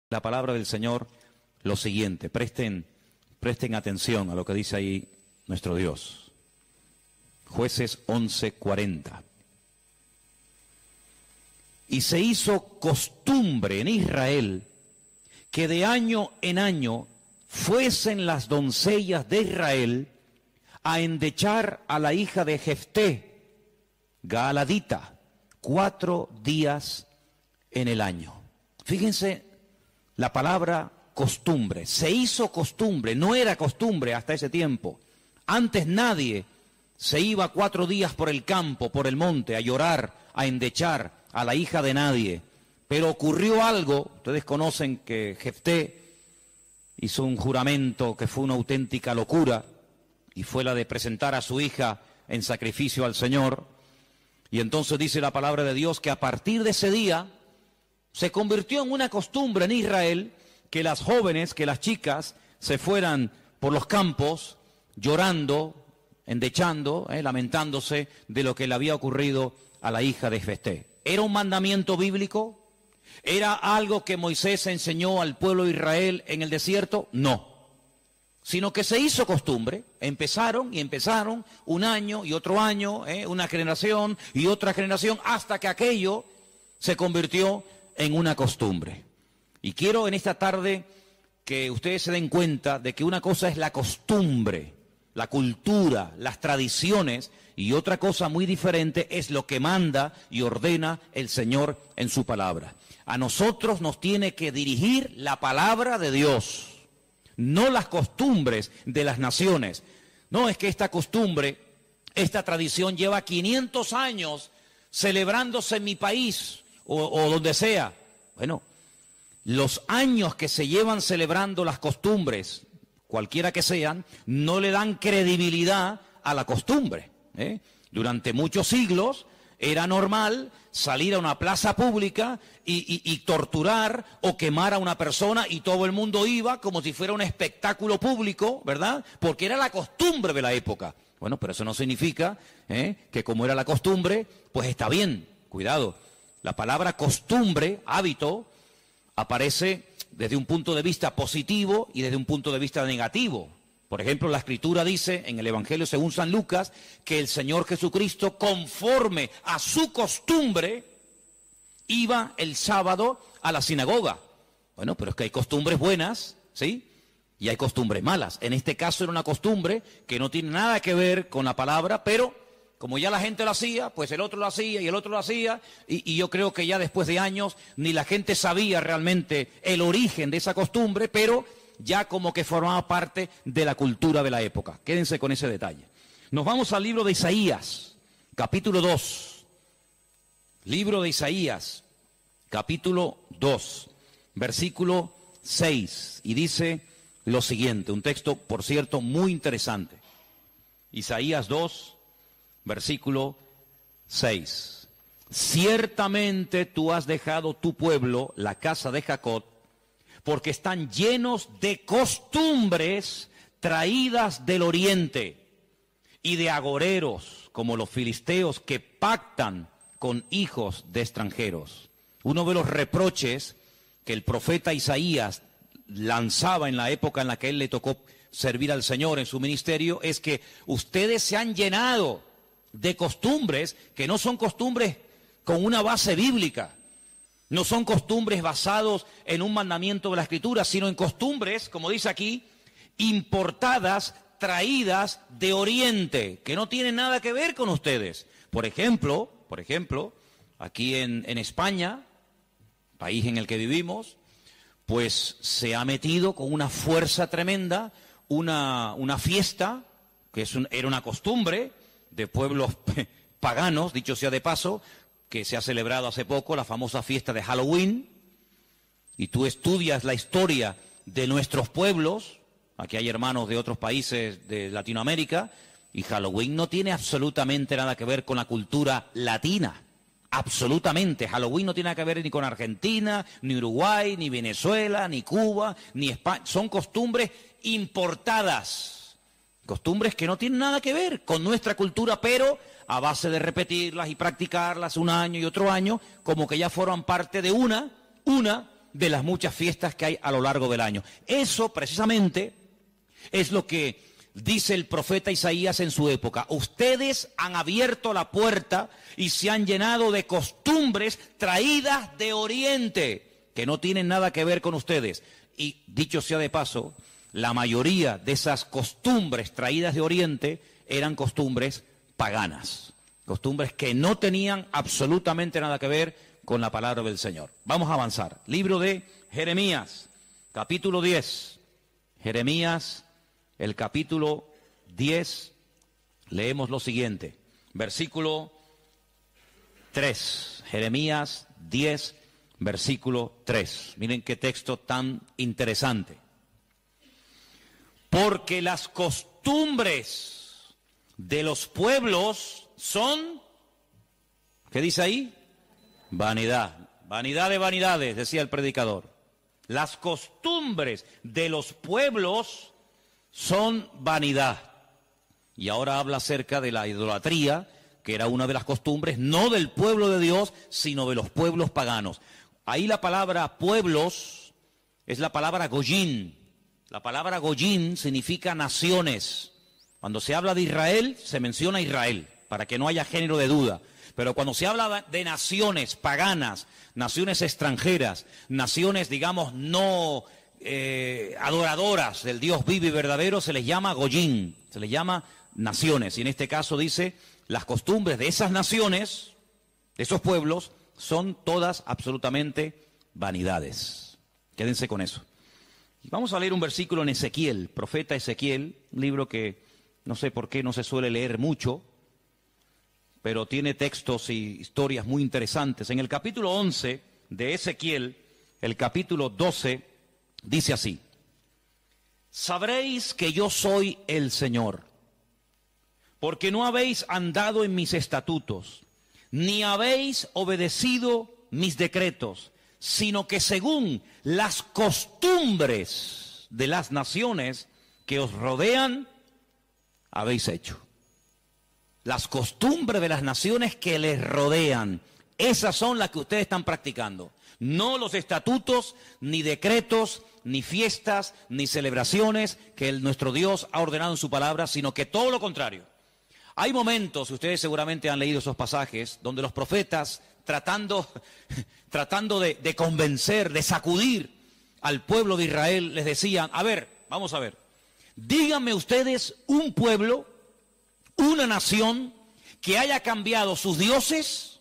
La palabra del Señor lo siguiente, presten atención a lo que dice ahí nuestro Dios. Jueces 11:40. Y se hizo costumbre en Israel que de año en año fuesen las doncellas de Israel a endechar a la hija de Jefté, Gaaladita, 4 días en el año. Fíjense la palabra costumbre. Se hizo costumbre, no era costumbre hasta ese tiempo. Antes nadie se iba 4 días por el campo, por el monte, a llorar, a endechar a la hija de nadie. Pero ocurrió algo, ustedes conocen que Jefté hizo un juramento que fue una auténtica locura, y fue la de presentar a su hija en sacrificio al Señor. Y entonces dice la palabra de Dios que a partir de ese día se convirtió en una costumbre en Israel que las jóvenes, que las chicas se fueran por los campos llorando, endechando, lamentándose de lo que le había ocurrido a la hija de Jefté. ¿Era un mandamiento bíblico? ¿Era algo que Moisés enseñó al pueblo de Israel en el desierto? No. Sino que se hizo costumbre. Empezaron un año y otro año, una generación y otra generación, hasta que aquello se convirtió en una costumbre. Y quiero en esta tarde que ustedes se den cuenta de que una cosa es la costumbre, la cultura, las tradiciones, y otra cosa muy diferente es lo que manda y ordena el Señor en su palabra. A nosotros nos tiene que dirigir la palabra de Dios, no las costumbres de las naciones. No es que esta costumbre, esta tradición lleva 500 años celebrándose en mi país o donde sea. Bueno, los años que se llevan celebrando las costumbres, cualquiera que sean, no le dan credibilidad a la costumbre. Durante muchos siglos era normal salir a una plaza pública y torturar o quemar a una persona, y todo el mundo iba como si fuera un espectáculo público, ¿verdad? Porque era la costumbre de la época. Bueno, pero eso no significa que como era la costumbre, pues está bien. Cuidado, la palabra costumbre, hábito, aparece desde un punto de vista positivo y desde un punto de vista negativo. Por ejemplo, la Escritura dice en el Evangelio según San Lucas que el Señor Jesucristo, conforme a su costumbre, iba el sábado a la sinagoga. Bueno, pero es que hay costumbres buenas, ¿sí? Y hay costumbres malas. En este caso era una costumbre que no tiene nada que ver con la palabra, pero como ya la gente lo hacía, pues el otro lo hacía y el otro lo hacía, y yo creo que ya después de años ni la gente sabía realmente el origen de esa costumbre, pero ya como que formaba parte de la cultura de la época. Quédense con ese detalle. Nos vamos al libro de Isaías, capítulo 2. Libro de Isaías, capítulo 2, versículo 6. Y dice lo siguiente, un texto, por cierto, muy interesante. Isaías 2, versículo 6. Ciertamente tú has dejado tu pueblo, la casa de Jacob, porque están llenos de costumbres traídas del oriente y de agoreros, como los filisteos que pactan con hijos de extranjeros. Uno de los reproches que el profeta Isaías lanzaba en la época en la que él le tocó servir al Señor en su ministerio es que ustedes se han llenado de costumbres que no son costumbres con una base bíblica. No son costumbres basados en un mandamiento de la Escritura, sino en costumbres, como dice aquí, importadas, traídas de Oriente, que no tienen nada que ver con ustedes. Por ejemplo, aquí en España, país en el que vivimos, pues se ha metido con una fuerza tremenda una fiesta, que era una costumbre de pueblos paganos, dicho sea de paso, que se ha celebrado hace poco, la famosa fiesta de Halloween, y tú estudias la historia de nuestros pueblos, aquí hay hermanos de otros países de Latinoamérica, y Halloween no tiene absolutamente nada que ver con la cultura latina, absolutamente. Halloween no tiene nada que ver ni con Argentina, ni Uruguay, ni Venezuela, ni Cuba, ni España, son costumbres importadas, costumbres que no tienen nada que ver con nuestra cultura, pero a base de repetirlas y practicarlas un año y otro año, como que ya forman parte de una de las muchas fiestas que hay a lo largo del año. Eso precisamente es lo que dice el profeta Isaías en su época. Ustedes han abierto la puerta y se han llenado de costumbres traídas de Oriente, que no tienen nada que ver con ustedes. Y dicho sea de paso, la mayoría de esas costumbres traídas de Oriente eran costumbres paganas, costumbres que no tenían absolutamente nada que ver con la palabra del Señor. Vamos a avanzar. Libro de Jeremías, capítulo 10. Jeremías, el capítulo 10, leemos lo siguiente, versículo 3. Jeremías 10, versículo 3. Miren qué texto tan interesante. Porque las costumbres de los pueblos son, ¿qué dice ahí? Vanidad. Vanidad de vanidades, decía el predicador. Las costumbres de los pueblos son vanidad. Y ahora habla acerca de la idolatría, que era una de las costumbres, no del pueblo de Dios, sino de los pueblos paganos. Ahí la palabra pueblos es la palabra goyín. La palabra goyín significa naciones. Cuando se habla de Israel, se menciona Israel, para que no haya género de duda. Pero cuando se habla de naciones paganas, naciones extranjeras, naciones, digamos, no adoradoras del Dios vivo y verdadero, se les llama goyín, se les llama naciones. Y en este caso dice, las costumbres de esas naciones, de esos pueblos, son todas absolutamente vanidades. Quédense con eso. Vamos a leer un versículo en Ezequiel, profeta Ezequiel, un libro que no sé por qué no se suele leer mucho, pero tiene textos y historias muy interesantes. En el capítulo 11 de Ezequiel, el capítulo 12, dice así: sabréis que yo soy el Señor, porque no habéis andado en mis estatutos, ni habéis obedecido mis decretos, sino que según las costumbres de las naciones que os rodean, habéis hecho. Las costumbres de las naciones que les rodean, esas son las que ustedes están practicando. No los estatutos, ni decretos, ni fiestas, ni celebraciones que nuestro Dios ha ordenado en su palabra, sino que todo lo contrario. Hay momentos, ustedes seguramente han leído esos pasajes, donde los profetas, tratando de convencer, de sacudir al pueblo de Israel, les decían, a ver, vamos a ver, díganme ustedes un pueblo, una nación que haya cambiado sus dioses,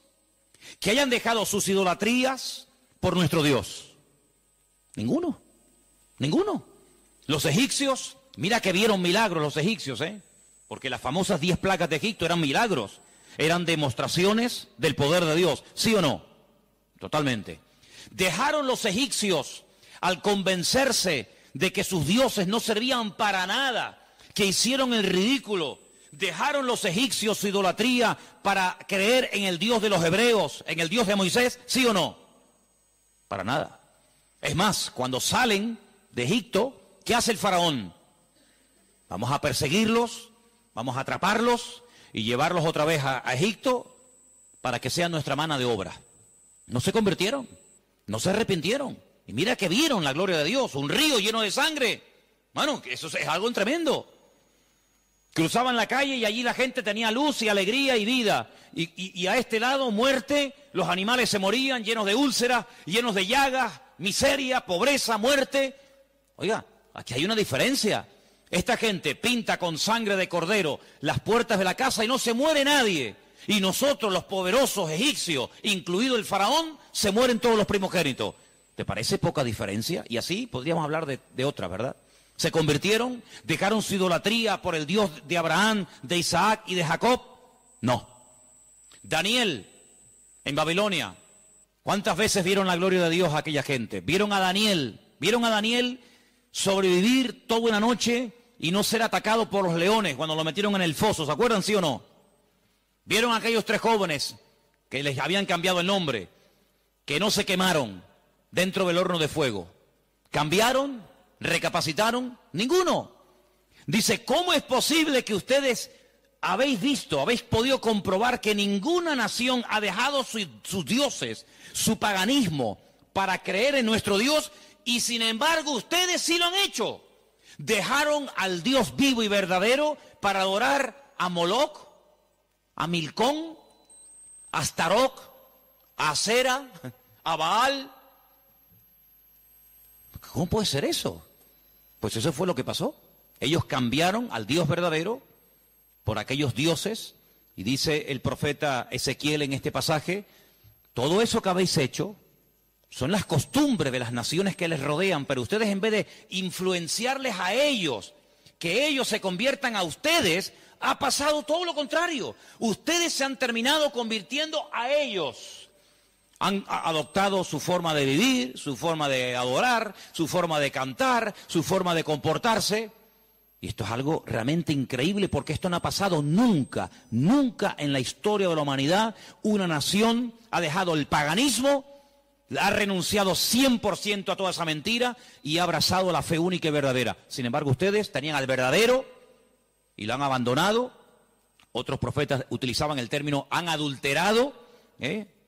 que hayan dejado sus idolatrías por nuestro Dios. Ninguno, ninguno. Los egipcios, mira que vieron milagros los egipcios, porque las famosas 10 plagas de Egipto eran milagros, eran demostraciones del poder de Dios, ¿sí o no? Totalmente. Dejaron los egipcios al convencerse de que sus dioses no servían para nada, que hicieron el ridículo. Dejaron los egipcios su idolatría para creer en el Dios de los hebreos, en el Dios de Moisés, ¿sí o no? Para nada. Es más, cuando salen de Egipto, ¿qué hace el faraón? Vamos a perseguirlos, vamos a atraparlos y llevarlos otra vez a Egipto para que sean nuestra mano de obra. No se convirtieron, no se arrepintieron. Y mira que vieron la gloria de Dios, un río lleno de sangre. Bueno, eso es algo tremendo. Cruzaban la calle y allí la gente tenía luz y alegría y vida. Y a este lado, muerte, los animales se morían llenos de úlceras, llenos de llagas, miseria, pobreza, muerte. Oiga, aquí hay una diferencia. Esta gente pinta con sangre de cordero las puertas de la casa y no se muere nadie. Y nosotros, los poderosos egipcios, incluido el faraón, se mueren todos los primogénitos. ¿Te parece poca diferencia? Y así podríamos hablar de otra, ¿verdad? Se convirtieron, dejaron su idolatría por el Dios de Abraham, de Isaac y de Jacob. No. Daniel, en Babilonia, ¿cuántas veces vieron la gloria de Dios a aquella gente? Vieron a Daniel sobrevivir toda una noche y no ser atacado por los leones cuando lo metieron en el foso. ¿Se acuerdan, sí o no? Vieron a aquellos 3 jóvenes que les habían cambiado el nombre, que no se quemaron dentro del horno de fuego. ¿Cambiaron? ¿Recapacitaron? Ninguno. Dice, ¿cómo es posible que ustedes habéis podido comprobar que ninguna nación ha dejado sus dioses, su paganismo, para creer en nuestro Dios, y sin embargo ustedes sí lo han hecho. Dejaron al Dios vivo y verdadero para adorar a Moloc, a Milcón, a Astaroth, a Acera, a Baal. ¿Cómo puede ser eso? Pues eso fue lo que pasó. Ellos cambiaron al Dios verdadero por aquellos dioses, y dice el profeta Ezequiel en este pasaje: todo eso que habéis hecho son las costumbres de las naciones que les rodean, pero ustedes, en vez de influenciarles a ellos, que ellos se conviertan a ustedes, ha pasado todo lo contrario. Ustedes se han terminado convirtiendo a ellos. Han adoptado su forma de vivir, su forma de adorar, su forma de cantar, su forma de comportarse. Y esto es algo realmente increíble, porque esto no ha pasado nunca, nunca en la historia de la humanidad. Una nación ha dejado el paganismo, ha renunciado 100% a toda esa mentira y ha abrazado la fe única y verdadera. Sin embargo, ustedes tenían al verdadero y lo han abandonado. Otros profetas utilizaban el término han adulterado,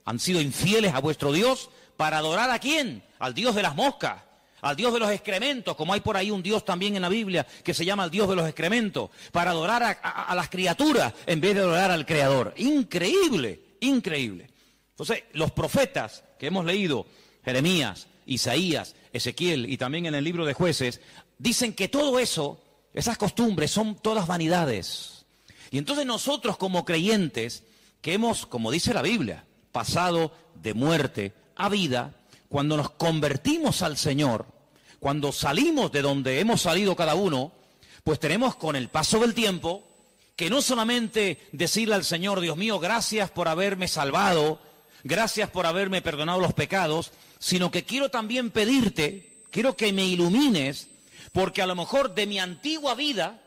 han sido infieles a vuestro Dios. ¿Para adorar a quién? Al Dios de las moscas, al Dios de los excrementos, como hay por ahí un Dios también en la Biblia que se llama el Dios de los excrementos, para adorar a las criaturas en vez de adorar al Creador. Increíble, increíble. Entonces, los profetas que hemos leído, Jeremías, Isaías, Ezequiel y también en el libro de Jueces, dicen que todo eso, esas costumbres, son todas vanidades. Y entonces nosotros, como creyentes, que hemos, como dice la Biblia, pasado de muerte a vida, cuando nos convertimos al Señor, cuando salimos de donde hemos salido cada uno, pues tenemos, con el paso del tiempo, que no solamente decirle al Señor: Dios mío, gracias por haberme salvado, gracias por haberme perdonado los pecados, sino que quiero también pedirte, quiero que me ilumines, porque a lo mejor de mi antigua vida,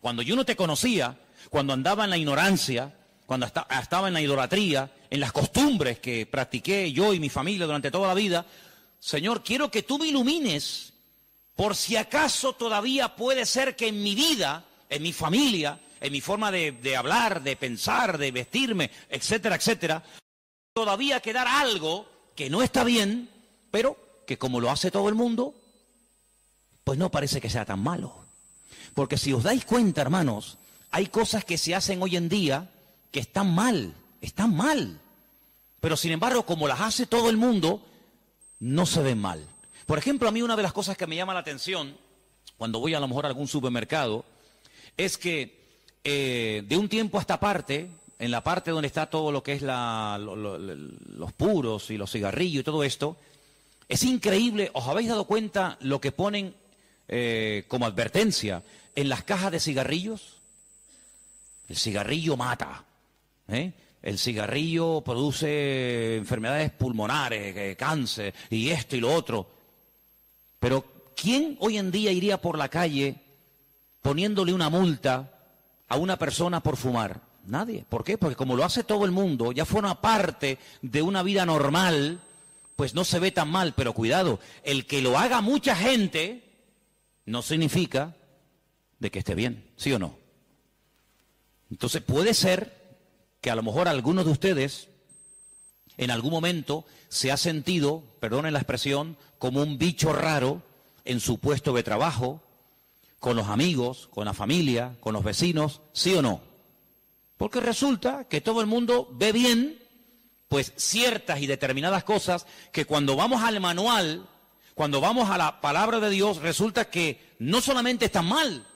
cuando yo no te conocía, cuando andaba en la ignorancia, cuando estaba en la idolatría, en las costumbres que practiqué yo y mi familia durante toda la vida, Señor, quiero que tú me ilumines, por si acaso todavía puede ser que en mi vida, en mi familia, en mi forma de hablar, de pensar, de vestirme, etcétera, etcétera, todavía quedar algo que no está bien, pero que como lo hace todo el mundo, pues no parece que sea tan malo. Porque si os dais cuenta, hermanos, hay cosas que se hacen hoy en día que están mal, pero sin embargo, como las hace todo el mundo, no se ven mal. Por ejemplo, a mí una de las cosas que me llama la atención cuando voy a lo mejor a algún supermercado es que de un tiempo a esta parte, en la parte donde está todo lo que es los puros y los cigarrillos y todo esto, es increíble. ¿Os habéis dado cuenta lo que ponen como advertencia en las cajas de cigarrillos? El cigarrillo mata, el cigarrillo produce enfermedades pulmonares, cáncer y esto y lo otro. Pero ¿quién hoy en día iría por la calle poniéndole una multa a una persona por fumar? Nadie. ¿Por qué? Porque como lo hace todo el mundo, ya forma parte de una vida normal, pues no se ve tan mal. Pero cuidado, el que lo haga mucha gente no significa de que esté bien, ¿sí o no? Entonces puede ser que a lo mejor algunos de ustedes en algún momento se ha sentido, perdonen la expresión, como un bicho raro en su puesto de trabajo, con los amigos, con la familia, con los vecinos, ¿sí o no? Porque resulta que todo el mundo ve bien, pues ciertas y determinadas cosas que cuando vamos al manual, cuando vamos a la palabra de Dios, resulta que no solamente están mal,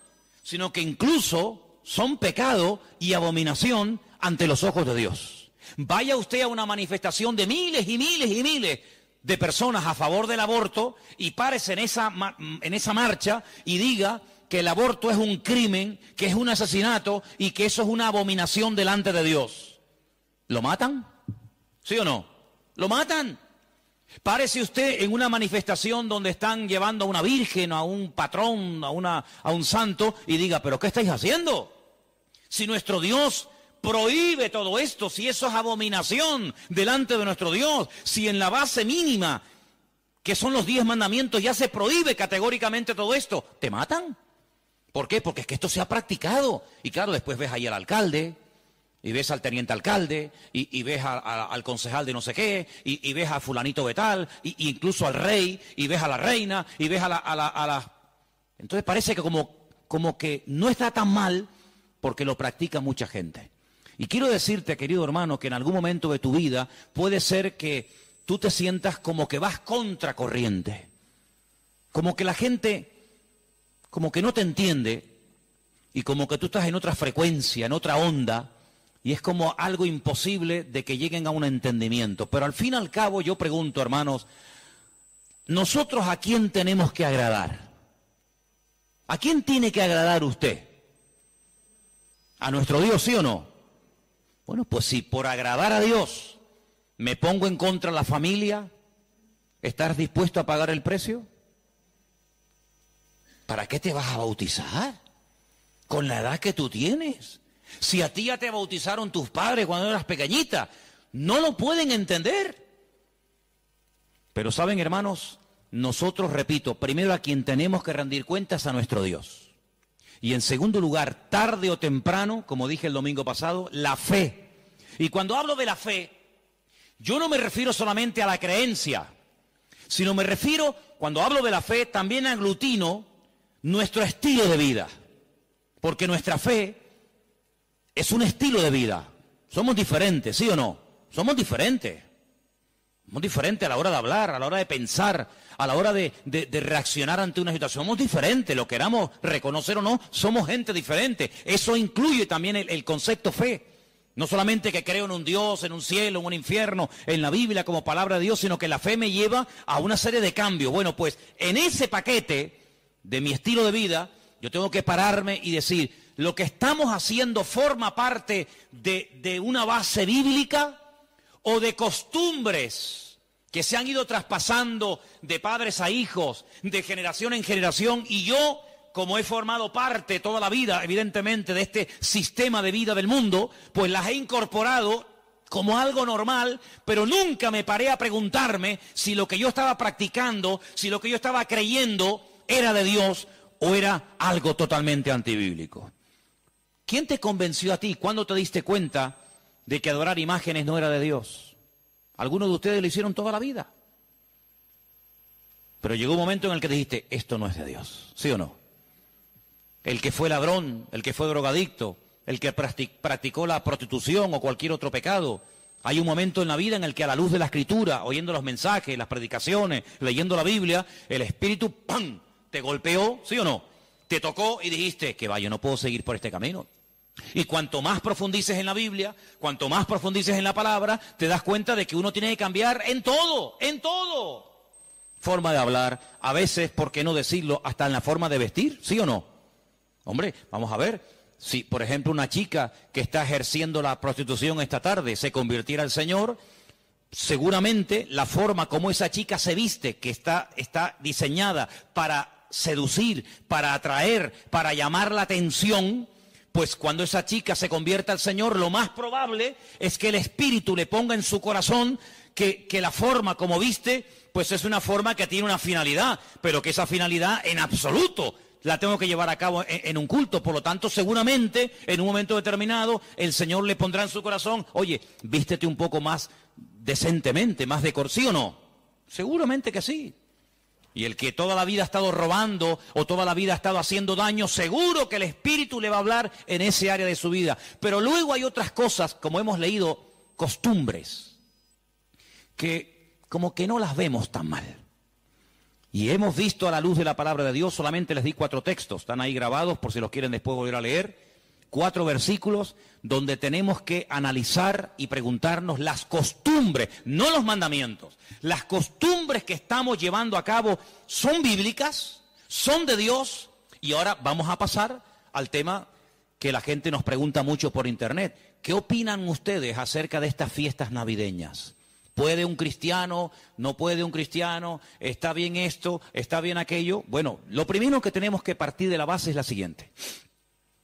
sino que incluso son pecado y abominación ante los ojos de Dios. Vaya usted a una manifestación de miles y miles y miles de personas a favor del aborto y párese en esa marcha y diga que el aborto es un crimen, que es un asesinato y que eso es una abominación delante de Dios. ¿Lo matan? ¿Sí o no? ¿Lo matan? Párese usted en una manifestación donde están llevando a una virgen, a un patrón, a un santo y diga, ¿pero qué estáis haciendo? Si nuestro Dios prohíbe todo esto, si eso es abominación delante de nuestro Dios, si en la base mínima, que son los 10 mandamientos, ya se prohíbe categóricamente todo esto, ¿te matan? ¿Por qué? Porque es que esto se ha practicado. Y claro, después ves ahí al alcalde, y ves al teniente alcalde, y ves al concejal de no sé qué, y ves a fulanito de tal, y incluso al rey, y ves a la reina, y ves a la... Entonces parece que como que no está tan mal porque lo practica mucha gente. Y quiero decirte, querido hermano, que en algún momento de tu vida puede ser que tú te sientas como que vas contra corriente, como que la gente como que no te entiende y como que tú estás en otra frecuencia, en otra onda, y es como algo imposible de que lleguen a un entendimiento. Pero al fin y al cabo yo pregunto, hermanos, ¿nosotros a quién tenemos que agradar? ¿A quién tiene que agradar usted? ¿A nuestro Dios, sí o no? Bueno, pues si por agradar a Dios me pongo en contra de la familia, ¿estás dispuesto a pagar el precio? ¿Para qué te vas a bautizar? Con la edad que tú tienes. Si a ti ya te bautizaron tus padres cuando eras pequeñita, no lo pueden entender. Pero saben, hermanos, nosotros, repito, primero a quien tenemos que rendir cuentas a nuestro Dios. Y en segundo lugar, tarde o temprano, como dije el domingo pasado, la fe. Y cuando hablo de la fe, yo no me refiero solamente a la creencia, sino me refiero, cuando hablo de la fe, también aglutino nuestro estilo de vida. Porque nuestra fe es un estilo de vida. Somos diferentes, ¿sí o no? Somos diferentes. Somos diferentes a la hora de hablar, a la hora de pensar, a la hora de reaccionar ante una situación. Somos diferentes, lo queramos reconocer o no, somos gente diferente. Eso incluye también el concepto fe. No solamente que creo en un Dios, en un cielo, en un infierno, en la Biblia como palabra de Dios, sino que la fe me lleva a una serie de cambios. Bueno, pues en ese paquete de mi estilo de vida, yo tengo que pararme y decir, ¿lo que estamos haciendo forma parte de una base bíblica o de costumbres que se han ido traspasando de padres a hijos, de generación en generación? Y yo, como he formado parte toda la vida, evidentemente, de este sistema de vida del mundo, pues las he incorporado como algo normal, pero nunca me paré a preguntarme si lo que yo estaba practicando, si lo que yo estaba creyendo era de Dios o era algo totalmente antibíblico. ¿Quién te convenció a ti? ¿Cuándo te diste cuenta de que adorar imágenes no era de Dios? Algunos de ustedes lo hicieron toda la vida. Pero llegó un momento en el que dijiste, esto no es de Dios, ¿sí o no? El que fue ladrón, el que fue drogadicto, el que practicó la prostitución o cualquier otro pecado. Hay un momento en la vida en el que a la luz de la Escritura, oyendo los mensajes, las predicaciones, leyendo la Biblia, el Espíritu, ¡pam!, te golpeó, ¿sí o no? Te tocó y dijiste, que va, yo no puedo seguir por este camino. Y cuanto más profundices en la Biblia, cuanto más profundices en la palabra, te das cuenta de que uno tiene que cambiar en todo, en todo. Forma de hablar, a veces, ¿por qué no decirlo?, hasta en la forma de vestir, ¿sí o no? Hombre, vamos a ver, si por ejemplo una chica que está ejerciendo la prostitución esta tarde se convirtiera al Señor, seguramente la forma como esa chica se viste, que está diseñada para seducir, para atraer, para llamar la atención, pues cuando esa chica se convierta al Señor, lo más probable es que el Espíritu le ponga en su corazón que la forma como viste, pues es una forma que tiene una finalidad, pero que esa finalidad en absoluto la tengo que llevar a cabo en un culto. Por lo tanto, seguramente, en un momento determinado, el Señor le pondrá en su corazón, oye, vístete un poco más decentemente, más ¿sí o no? Seguramente que sí. Y el que toda la vida ha estado robando o toda la vida ha estado haciendo daño, seguro que el Espíritu le va a hablar en ese área de su vida. Pero luego hay otras cosas, como hemos leído, costumbres, que como que no las vemos tan mal. Y hemos visto a la luz de la palabra de Dios, solamente les di 4 textos, están ahí grabados por si los quieren después volver a leer, 4 versículos donde tenemos que analizar y preguntarnos las costumbres, no los mandamientos. Las costumbres que estamos llevando a cabo son bíblicas, son de Dios. Y ahora vamos a pasar al tema que la gente nos pregunta mucho por internet. ¿Qué opinan ustedes acerca de estas fiestas navideñas? ¿Puede un cristiano? ¿No puede un cristiano? ¿Está bien esto? ¿Está bien aquello? Bueno, lo primero que tenemos que partir de la base es la siguiente.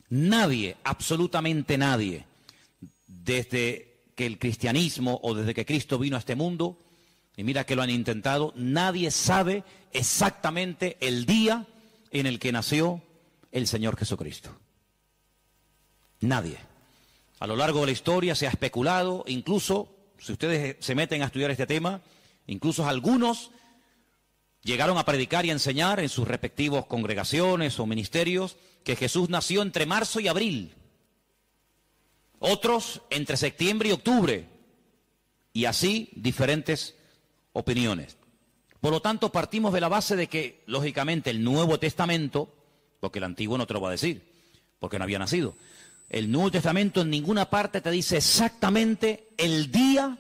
Nadie, absolutamente nadie, desde que el cristianismo o desde que Cristo vino a este mundo, y mira que lo han intentado, nadie sabe exactamente el día en el que nació el Señor Jesucristo. Nadie. A lo largo de la historia se ha especulado, incluso, si ustedes se meten a estudiar este tema, incluso algunos llegaron a predicar y a enseñar en sus respectivos congregaciones o ministerios que Jesús nació entre marzo y abril. Otros entre septiembre y octubre. Y así diferentes opiniones. Por lo tanto, partimos de la base de que, lógicamente, el Nuevo Testamento, porque el Antiguo no te lo va a decir, porque no había nacido, el Nuevo Testamento en ninguna parte te dice exactamente el día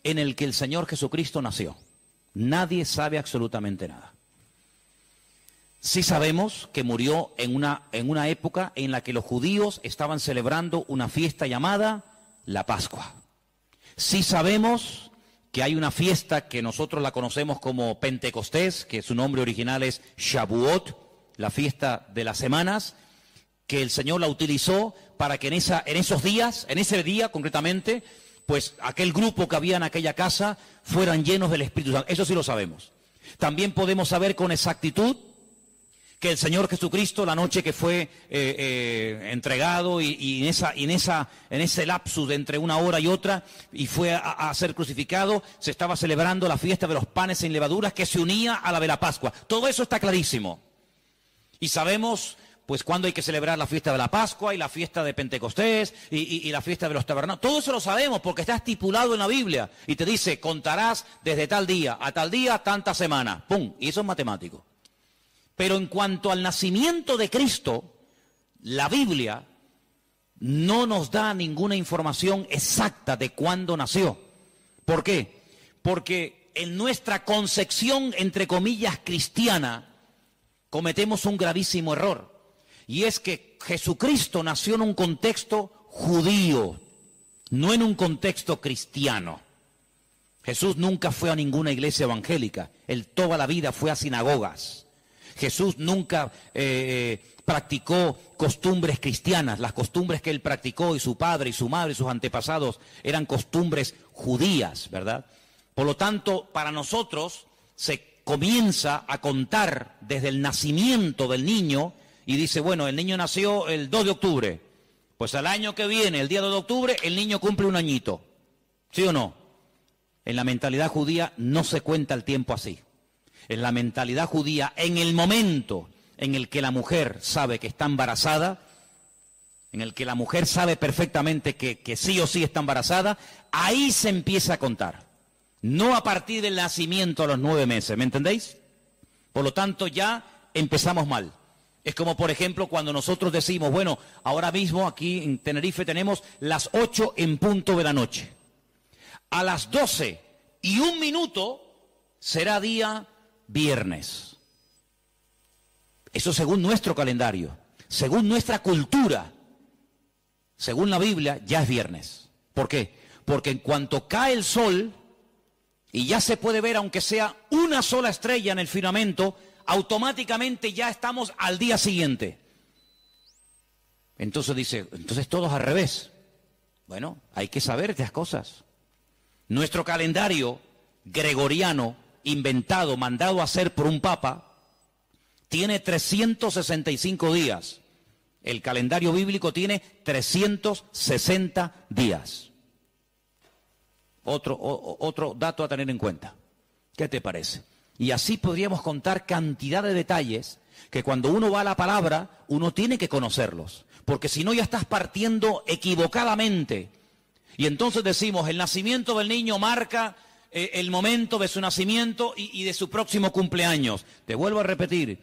en el que el Señor Jesucristo nació. Nadie sabe absolutamente nada. Sí sabemos que murió en una época en la que los judíos estaban celebrando una fiesta llamada la Pascua. Sí sabemos que hay una fiesta que nosotros la conocemos como Pentecostés, que su nombre original es Shavuot, la fiesta de las semanas, que el Señor la utilizó para que en ese día concretamente, pues aquel grupo que había en aquella casa fueran llenos del Espíritu Santo. Eso sí lo sabemos. También podemos saber con exactitud que el Señor Jesucristo, la noche que fue entregado y en ese lapsus de entre una hora y otra, y fue a ser crucificado, se estaba celebrando la fiesta de los panes sin levaduras que se unía a la de la Pascua. Todo eso está clarísimo. Y sabemos pues cuándo hay que celebrar la fiesta de la Pascua y la fiesta de Pentecostés y la fiesta de los tabernáculos. Todo eso lo sabemos porque está estipulado en la Biblia. Y te dice, contarás desde tal día a tal día, tanta semana. ¡Pum! Y eso es matemático. Pero en cuanto al nacimiento de Cristo, la Biblia no nos da ninguna información exacta de cuándo nació. ¿Por qué? Porque en nuestra concepción, entre comillas, cristiana, cometemos un gravísimo error. Y es que Jesucristo nació en un contexto judío, no en un contexto cristiano. Jesús nunca fue a ninguna iglesia evangélica, él toda la vida fue a sinagogas. Jesús nunca practicó costumbres cristianas. Las costumbres que él practicó y su padre y su madre y sus antepasados eran costumbres judías, ¿verdad? Por lo tanto, para nosotros se comienza a contar desde el nacimiento del niño y dice, bueno, el niño nació el 2 de octubre. Pues al año que viene, el día 2 de octubre, el niño cumple un añito. ¿Sí o no? En la mentalidad judía no se cuenta el tiempo así. En la mentalidad judía, en el momento en el que la mujer sabe que está embarazada, en el que la mujer sabe perfectamente que sí o sí está embarazada, ahí se empieza a contar. No a partir del nacimiento a los 9 meses, ¿me entendéis? Por lo tanto, ya empezamos mal. Es como, por ejemplo, cuando nosotros decimos, bueno, ahora mismo aquí en Tenerife tenemos las 8 en punto de la noche. A las 12:01 será día viernes. Eso según nuestro calendario, según nuestra cultura, según la Biblia, ya es viernes. ¿Por qué? Porque en cuanto cae el sol y ya se puede ver, aunque sea una sola estrella en el firmamento, automáticamente ya estamos al día siguiente. Entonces dice, entonces todos al revés. Bueno, hay que saber estas cosas. Nuestro calendario gregoriano, inventado, mandado a hacer por un papa, tiene 365 días. El calendario bíblico tiene 360 días. Otro dato a tener en cuenta. ¿Qué te parece? Y así podríamos contar cantidad de detalles que cuando uno va a la palabra, uno tiene que conocerlos. Porque si no ya estás partiendo equivocadamente. Y entonces decimos, el nacimiento del niño marca el momento de su nacimiento y de su próximo cumpleaños. Te vuelvo a repetir,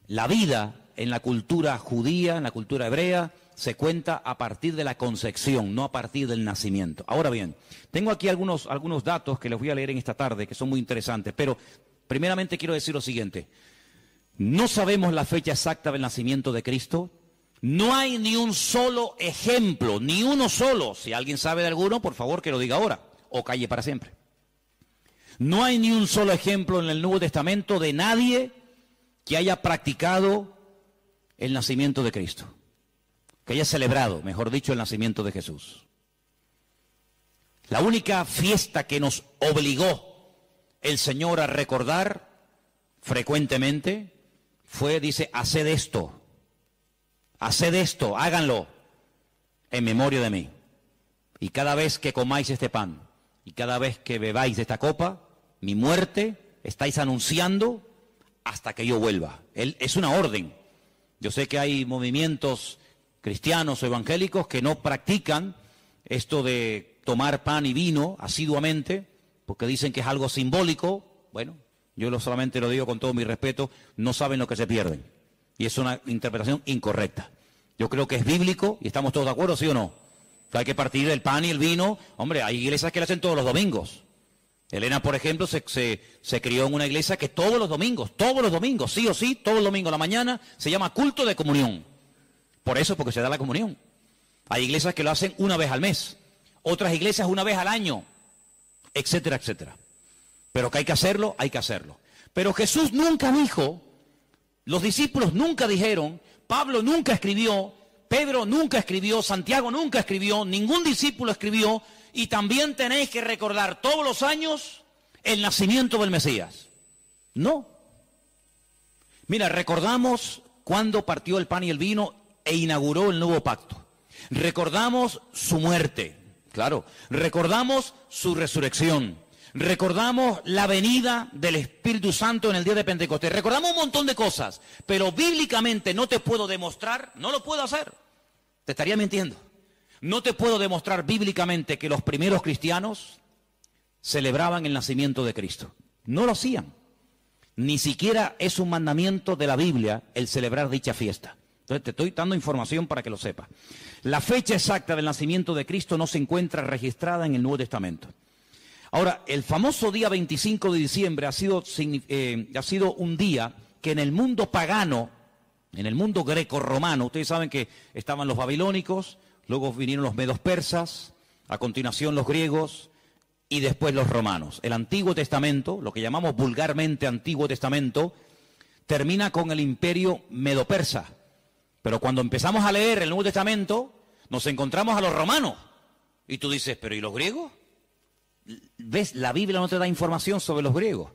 la vida en la cultura judía, en la cultura hebrea, se cuenta a partir de la concepción, no a partir del nacimiento. Ahora bien, tengo aquí algunos datos que les voy a leer en esta tarde, que son muy interesantes, pero primeramente quiero decir lo siguiente. No sabemos la fecha exacta del nacimiento de Cristo. No hay ni un solo ejemplo, ni uno solo. Si alguien sabe de alguno, por favor que lo diga ahora, o calle para siempre. No hay ni un solo ejemplo en el Nuevo Testamento de nadie que haya practicado el nacimiento de Cristo, que haya celebrado, mejor dicho, el nacimiento de Jesús. La única fiesta que nos obligó el Señor a recordar frecuentemente fue, dice, haced esto, háganlo. en memoria de mí. Y cada vez que comáis este pan y cada vez que bebáis de esta copa, mi muerte estáis anunciando hasta que yo vuelva. Es una orden. Yo sé que hay movimientos cristianos o evangélicos que no practican esto de tomar pan y vino asiduamente, porque dicen que es algo simbólico. Bueno, yo solamente lo digo con todo mi respeto, no saben lo que se pierden. Y es una interpretación incorrecta. Yo creo que es bíblico y estamos todos de acuerdo, ¿sí o no? O sea, hay que partir del pan y el vino. Hombre, hay iglesias que lo hacen todos los domingos. Elena, por ejemplo, se crió en una iglesia que todos los domingos, sí o sí, todos los domingos a la mañana, se llama culto de comunión. Por eso, porque se da la comunión. Hay iglesias que lo hacen una vez al mes, otras iglesias una vez al año, etcétera, etcétera. Pero que hay que hacerlo, hay que hacerlo. Pero Jesús nunca dijo, los discípulos nunca dijeron, Pablo nunca escribió, Pedro nunca escribió, Santiago nunca escribió, ningún discípulo escribió, y también tenéis que recordar todos los años el nacimiento del Mesías. No. Mira, recordamos cuando partió el pan y el vino e inauguró el nuevo pacto. Recordamos su muerte, claro. Recordamos su resurrección. Recordamos la venida del Espíritu Santo en el día de Pentecostés. Recordamos un montón de cosas, pero bíblicamente no te puedo demostrar, no lo puedo hacer. Te estaría mintiendo. No te puedo demostrar bíblicamente que los primeros cristianos celebraban el nacimiento de Cristo. No lo hacían. Ni siquiera es un mandamiento de la Biblia el celebrar dicha fiesta. Entonces te estoy dando información para que lo sepas. La fecha exacta del nacimiento de Cristo no se encuentra registrada en el Nuevo Testamento. Ahora, el famoso día 25 de diciembre ha sido un día que en el mundo pagano, en el mundo greco-romano, ustedes saben que estaban los babilónicos, luego vinieron los medos persas, a continuación los griegos y después los romanos. El Antiguo Testamento, lo que llamamos vulgarmente Antiguo Testamento, termina con el imperio medo-persa. Pero cuando empezamos a leer el Nuevo Testamento, nos encontramos a los romanos. Y tú dices, ¿pero y los griegos? ¿Ves? La Biblia no te da información sobre los griegos.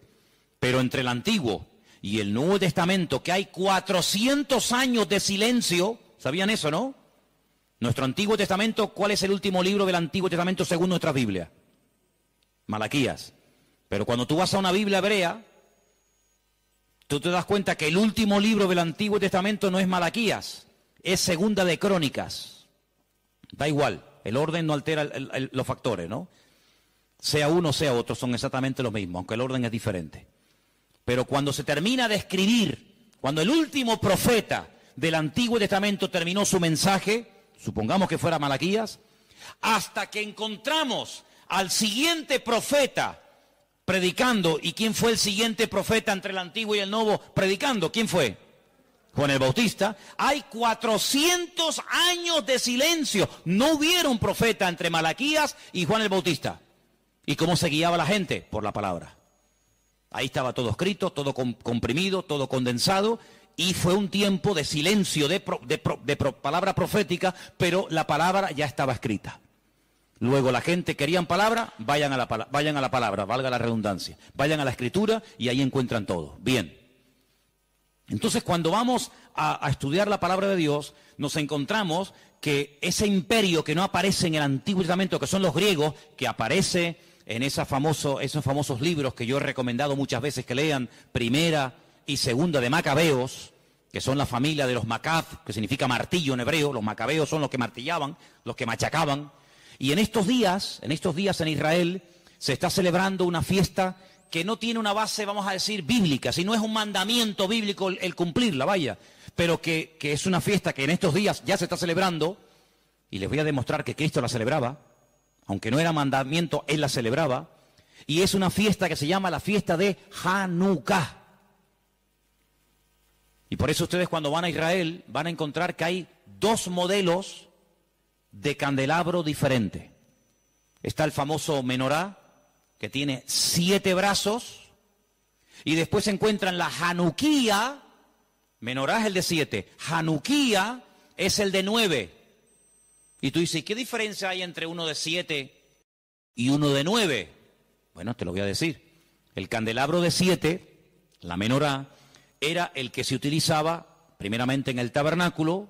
Pero entre el Antiguo y el Nuevo Testamento, que hay 400 años de silencio, ¿sabían eso, no? Nuestro Antiguo Testamento, ¿cuál es el último libro del Antiguo Testamento según nuestra Biblia? Malaquías. Pero cuando tú vas a una Biblia hebrea, tú te das cuenta que el último libro del Antiguo Testamento no es Malaquías, es Segunda de Crónicas. Da igual, el orden no altera los factores, ¿no? Sea uno, sea otro, son exactamente los mismos, aunque el orden es diferente. Pero cuando se termina de escribir, cuando el último profeta del Antiguo Testamento terminó su mensaje, supongamos que fuera Malaquías, hasta que encontramos al siguiente profeta predicando. ¿Y quién fue el siguiente profeta entre el Antiguo y el Nuevo predicando? ¿Quién fue? Juan el Bautista. Hay 400 años de silencio. No hubieron profeta entre Malaquías y Juan el Bautista. ¿Y cómo se guiaba la gente? Por la palabra. Ahí estaba todo escrito, todo comprimido, todo condensado. Y fue un tiempo de silencio, de palabra profética, pero la palabra ya estaba escrita. Luego la gente querían palabra, vayan a la palabra, valga la redundancia. Vayan a la escritura y ahí encuentran todo. Bien. Entonces cuando vamos a estudiar la palabra de Dios, nos encontramos que ese imperio que no aparece en el Antiguo Testamento, que son los griegos, que aparece en esos famosos libros que yo he recomendado muchas veces que lean, Primera y Segunda de Macabeos, que son la familia de los Macab, que significa martillo en hebreo. Los macabeos son los que martillaban, los que machacaban. Y en estos días en Israel se está celebrando una fiesta que no tiene una base, vamos a decir, bíblica, sino es un mandamiento bíblico el cumplirla, vaya, pero que es una fiesta que en estos días ya se está celebrando, y les voy a demostrar que Cristo la celebraba, aunque no era mandamiento, Él la celebraba, y es una fiesta que se llama la fiesta de Hanukkah. Y por eso ustedes cuando van a Israel van a encontrar que hay dos modelos de candelabro diferente. Está el famoso menorá, que tiene 7 brazos, y después se encuentran la Hanukkía. Menorá es el de 7, Hanukkía es el de 9. Y tú dices, ¿qué diferencia hay entre uno de 7 y uno de 9? Bueno, te lo voy a decir. El candelabro de 7, la menorá, era el que se utilizaba primeramente en el tabernáculo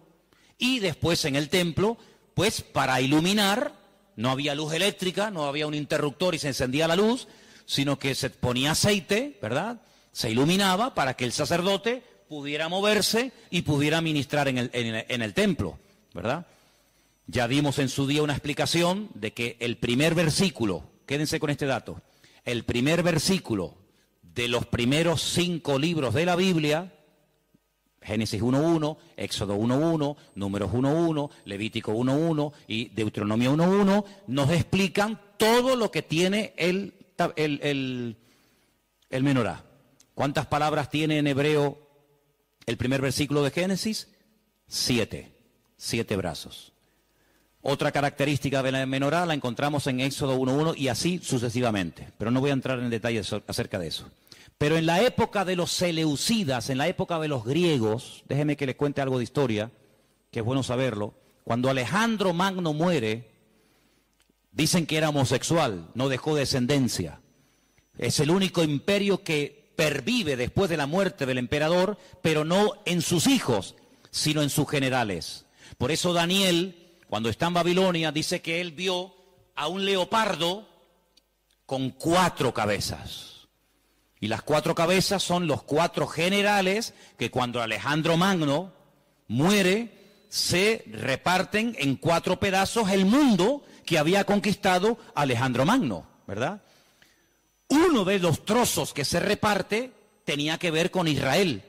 y después en el templo, pues para iluminar. No había luz eléctrica, no había un interruptor y se encendía la luz, sino que se ponía aceite, ¿verdad? Se iluminaba para que el sacerdote pudiera moverse y pudiera ministrar en el templo, ¿verdad? Ya dimos en su día una explicación de que el primer versículo, quédense con este dato, el primer versículo de los primeros 5 libros de la Biblia, Génesis 1.1, Éxodo 1.1, Números 1.1, Levítico 1.1 y Deuteronomio 1.1, nos explican todo lo que tiene el menorá. ¿Cuántas palabras tiene en hebreo el primer versículo de Génesis? 7 brazos. Otra característica de la menorá la encontramos en Éxodo 1.1 y así sucesivamente, pero no voy a entrar en detalles acerca de eso. Pero en la época de los seleucidas, en la época de los griegos, déjeme que les cuente algo de historia, que es bueno saberlo. Cuando Alejandro Magno muere, dicen que era homosexual, no dejó descendencia. Es el único imperio que pervive después de la muerte del emperador, pero no en sus hijos, sino en sus generales. Por eso Daniel, cuando está en Babilonia, dice que él vio a un leopardo con 4 cabezas. Y las 4 cabezas son los 4 generales que cuando Alejandro Magno muere, se reparten en 4 pedazos el mundo que había conquistado Alejandro Magno, ¿verdad? Uno de los trozos que se reparte tenía que ver con Israel.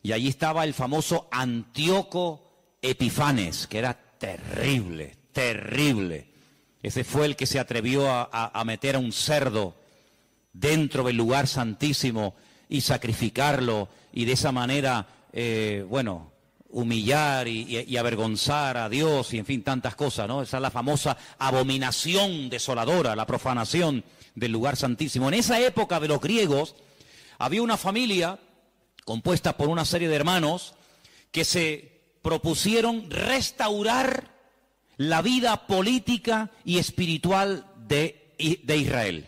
Y allí estaba el famoso Antíoco Epifanes, que era terrible, terrible. Ese fue el que se atrevió a meter a un cerdo dentro del lugar santísimo y sacrificarlo y de esa manera, humillar y avergonzar a Dios y en fin, tantas cosas, ¿no? Esa es la famosa abominación desoladora, la profanación del lugar santísimo. En esa época de los griegos había una familia compuesta por una serie de hermanos que se propusieron restaurar la vida política y espiritual de Israel.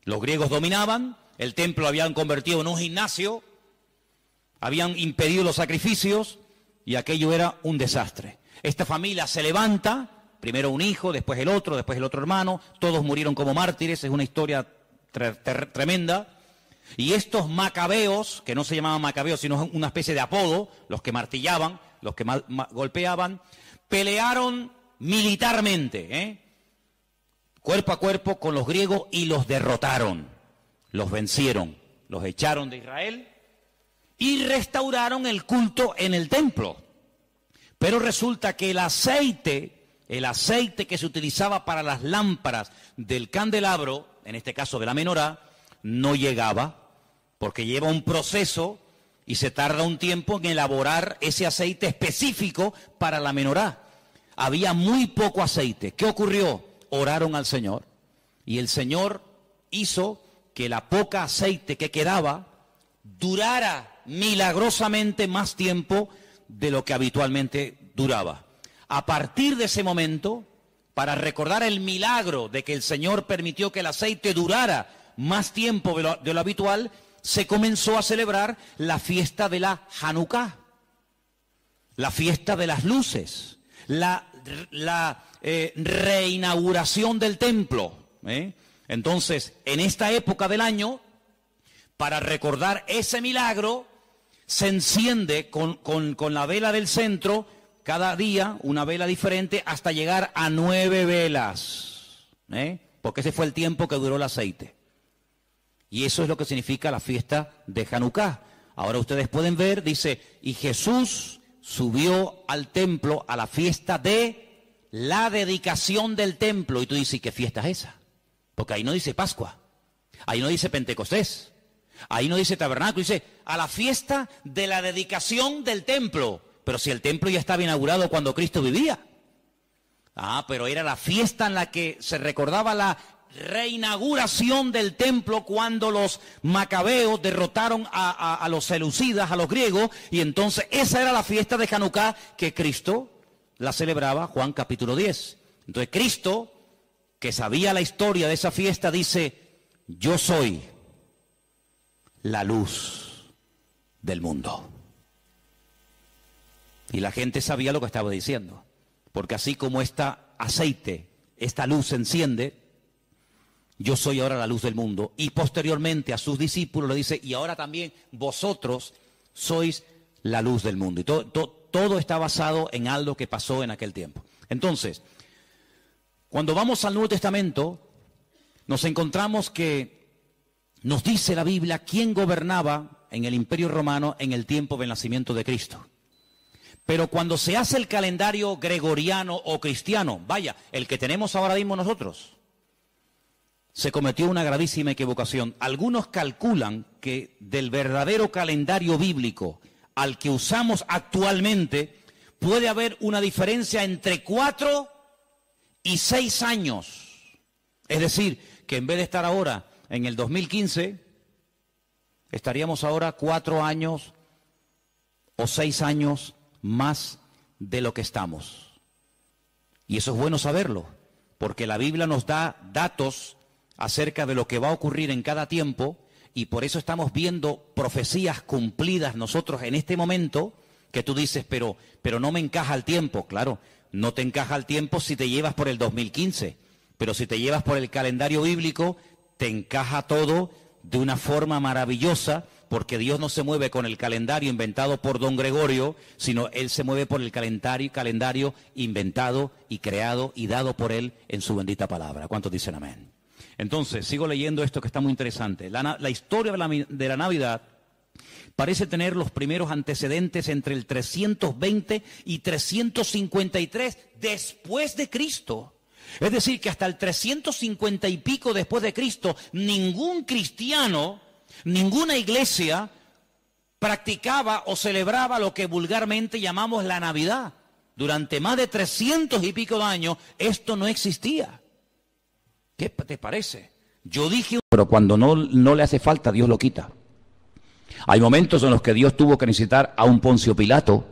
Los griegos dominaban, el templo lo habían convertido en un gimnasio, habían impedido los sacrificios y aquello era un desastre. Esta familia se levanta, primero un hijo, después el otro hermano, todos murieron como mártires, es una historia tremenda. Y estos macabeos, que no se llamaban macabeos, sino una especie de apodo, los que martillaban, los que golpeaban, pelearon militarmente, cuerpo a cuerpo con los griegos y los derrotaron, los vencieron, los echaron de Israel y restauraron el culto en el templo. Pero resulta que el aceite que se utilizaba para las lámparas del candelabro, en este caso de la menorá, no llegaba, porque lleva un proceso y se tarda un tiempo en elaborar ese aceite específico para la menorá. Había muy poco aceite. ¿Qué ocurrió? Oraron al Señor y el Señor hizo que la poca aceite que quedaba durara milagrosamente más tiempo de lo que habitualmente duraba. A partir de ese momento, para recordar el milagro de que el Señor permitió que el aceite durara más tiempo de lo habitual, se comenzó a celebrar la fiesta de la Hanukkah, la fiesta de las luces, la reinauguración del templo. Entonces, en esta época del año, para recordar ese milagro, se enciende con la vela del centro, cada día una vela diferente, hasta llegar a 9 velas, porque ese fue el tiempo que duró el aceite. Y eso es lo que significa la fiesta de Hanukkah. Ahora ustedes pueden ver, dice, y Jesús subió al templo a la fiesta de la dedicación del templo. Y tú dices, ¿qué fiesta es esa? Porque ahí no dice Pascua, ahí no dice Pentecostés, ahí no dice Tabernáculo, dice a la fiesta de la dedicación del templo. Pero si el templo ya estaba inaugurado cuando Cristo vivía. Pero era la fiesta en la que se recordaba la reinauguración del templo cuando los macabeos derrotaron a los seleucidas, a los griegos, y entonces esa era la fiesta de Hanukkah que Cristo la celebraba, Juan capítulo 10. Entonces Cristo, que sabía la historia de esa fiesta, dice, yo soy la luz del mundo. Y la gente sabía lo que estaba diciendo, porque así como esta aceite, esta luz se enciende, yo soy ahora la luz del mundo. Y posteriormente a sus discípulos le dice, y ahora también vosotros sois la luz del mundo. Y todo está basado en algo que pasó en aquel tiempo. Entonces, cuando vamos al Nuevo Testamento, nos encontramos que nos dice la Biblia quién gobernaba en el Imperio Romano en el tiempo del nacimiento de Cristo. Pero cuando se hace el calendario gregoriano o cristiano, vaya, el que tenemos ahora mismo nosotros, se cometió una gravísima equivocación. Algunos calculan que del verdadero calendario bíblico al que usamos actualmente, puede haber una diferencia entre 4 y 6 años. Es decir, que en vez de estar ahora en el 2015, estaríamos ahora 4 años o 6 años más de lo que estamos. Y eso es bueno saberlo, porque la Biblia nos da datos acerca de lo que va a ocurrir en cada tiempo, y por eso estamos viendo profecías cumplidas nosotros en este momento, que tú dices, pero no me encaja el tiempo. Claro, no te encaja el tiempo si te llevas por el 2015, pero si te llevas por el calendario bíblico, te encaja todo de una forma maravillosa, porque Dios no se mueve con el calendario inventado por don Gregorio, sino Él se mueve por el calendario inventado y creado y dado por Él en su bendita palabra. ¿Cuántos dicen amén? Entonces, sigo leyendo esto que está muy interesante. La historia de la Navidad parece tener los primeros antecedentes entre el 320 y 353 después de Cristo. Es decir, que hasta el 350 y pico después de Cristo, ningún cristiano, ninguna iglesia practicaba o celebraba lo que vulgarmente llamamos la Navidad. Durante más de 300 y pico de años, esto no existía. ¿Qué te parece? Yo dije, pero cuando no le hace falta, Dios lo quita. Hay momentos en los que Dios tuvo que necesitar a un Poncio Pilato,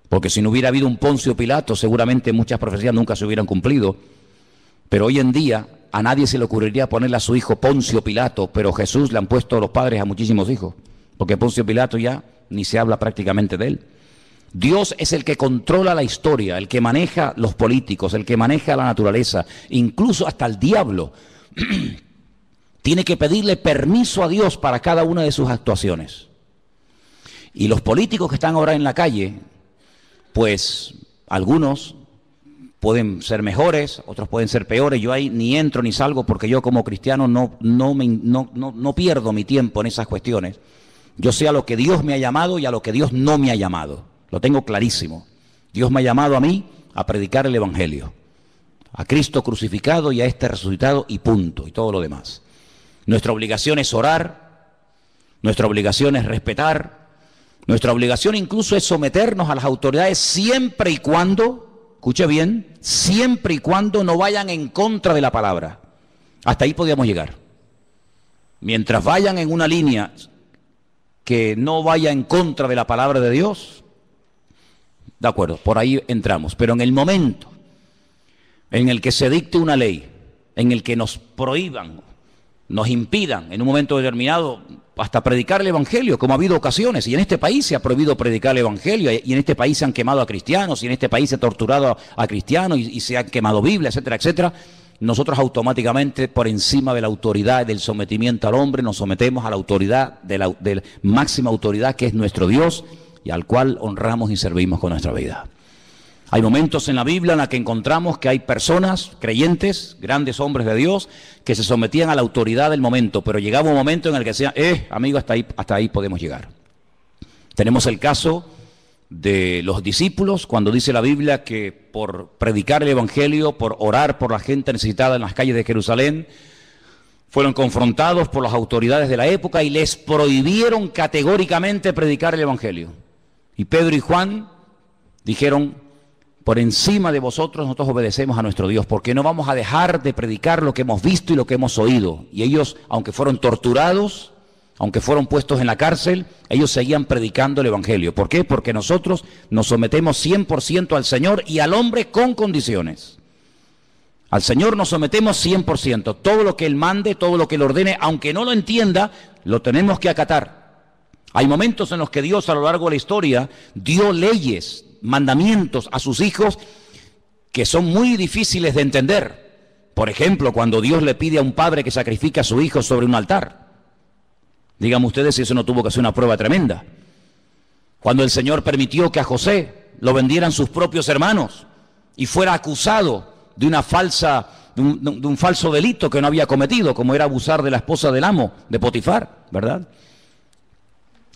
porque si no hubiera habido un Poncio Pilato, seguramente muchas profecías nunca se hubieran cumplido. Pero hoy en día a nadie se le ocurriría ponerle a su hijo Poncio Pilato, pero Jesús le han puesto los padres a muchísimos hijos, porque Poncio Pilato ya ni se habla prácticamente de él. Dios es el que controla la historia, el que maneja los políticos, el que maneja la naturaleza, incluso hasta el diablo tiene que pedirle permiso a Dios para cada una de sus actuaciones. Y los políticos que están ahora en la calle, pues algunos pueden ser mejores, otros pueden ser peores. Yo ahí ni entro ni salgo, porque yo como cristiano no pierdo mi tiempo en esas cuestiones. Yo sé a lo que Dios me ha llamado y a lo que Dios no me ha llamado. Lo tengo clarísimo. Dios me ha llamado a mí a predicar el Evangelio, a Cristo crucificado y a este resucitado, y punto, y todo lo demás. Nuestra obligación es orar, nuestra obligación es respetar, nuestra obligación incluso es someternos a las autoridades siempre y cuando, escuche bien, siempre y cuando no vayan en contra de la palabra. Hasta ahí podíamos llegar. Mientras vayan en una línea que no vaya en contra de la palabra de Dios, de acuerdo, por ahí entramos. Pero en el momento en el que se dicte una ley, en el que nos prohíban, nos impidan en un momento determinado hasta predicar el Evangelio, como ha habido ocasiones, y en este país se ha prohibido predicar el Evangelio, y en este país se han quemado a cristianos, y en este país se ha torturado a cristianos, y se han quemado Biblias, etcétera, etcétera. Nosotros automáticamente, por encima de la autoridad y del sometimiento al hombre, nos sometemos a la autoridad de la máxima autoridad, que es nuestro Dios, y al cual honramos y servimos con nuestra vida. Hay momentos en la Biblia en la que encontramos que hay personas, creyentes, grandes hombres de Dios, que se sometían a la autoridad del momento, pero llegaba un momento en el que decían, amigo, hasta ahí podemos llegar. Tenemos el caso de los discípulos, cuando dice la Biblia que por predicar el Evangelio, por orar por la gente necesitada en las calles de Jerusalén, fueron confrontados por las autoridades de la época y les prohibieron categóricamente predicar el Evangelio. Y Pedro y Juan dijeron, por encima de vosotros nosotros obedecemos a nuestro Dios, porque no vamos a dejar de predicar lo que hemos visto y lo que hemos oído. Y ellos, aunque fueron torturados, aunque fueron puestos en la cárcel, ellos seguían predicando el Evangelio. ¿Por qué? Porque nosotros nos sometemos 100% al Señor y al hombre con condiciones. Al Señor nos sometemos 100%. Todo lo que Él mande, todo lo que Él ordene, aunque no lo entienda, lo tenemos que acatar. Hay momentos en los que Dios, a lo largo de la historia, dio leyes, mandamientos a sus hijos que son muy difíciles de entender. Por ejemplo, cuando Dios le pide a un padre que sacrifique a su hijo sobre un altar. Díganme ustedes si eso no tuvo que ser una prueba tremenda. Cuando el Señor permitió que a José lo vendieran sus propios hermanos y fuera acusado de un falso delito que no había cometido, como era abusar de la esposa del amo, de Potifar, ¿verdad?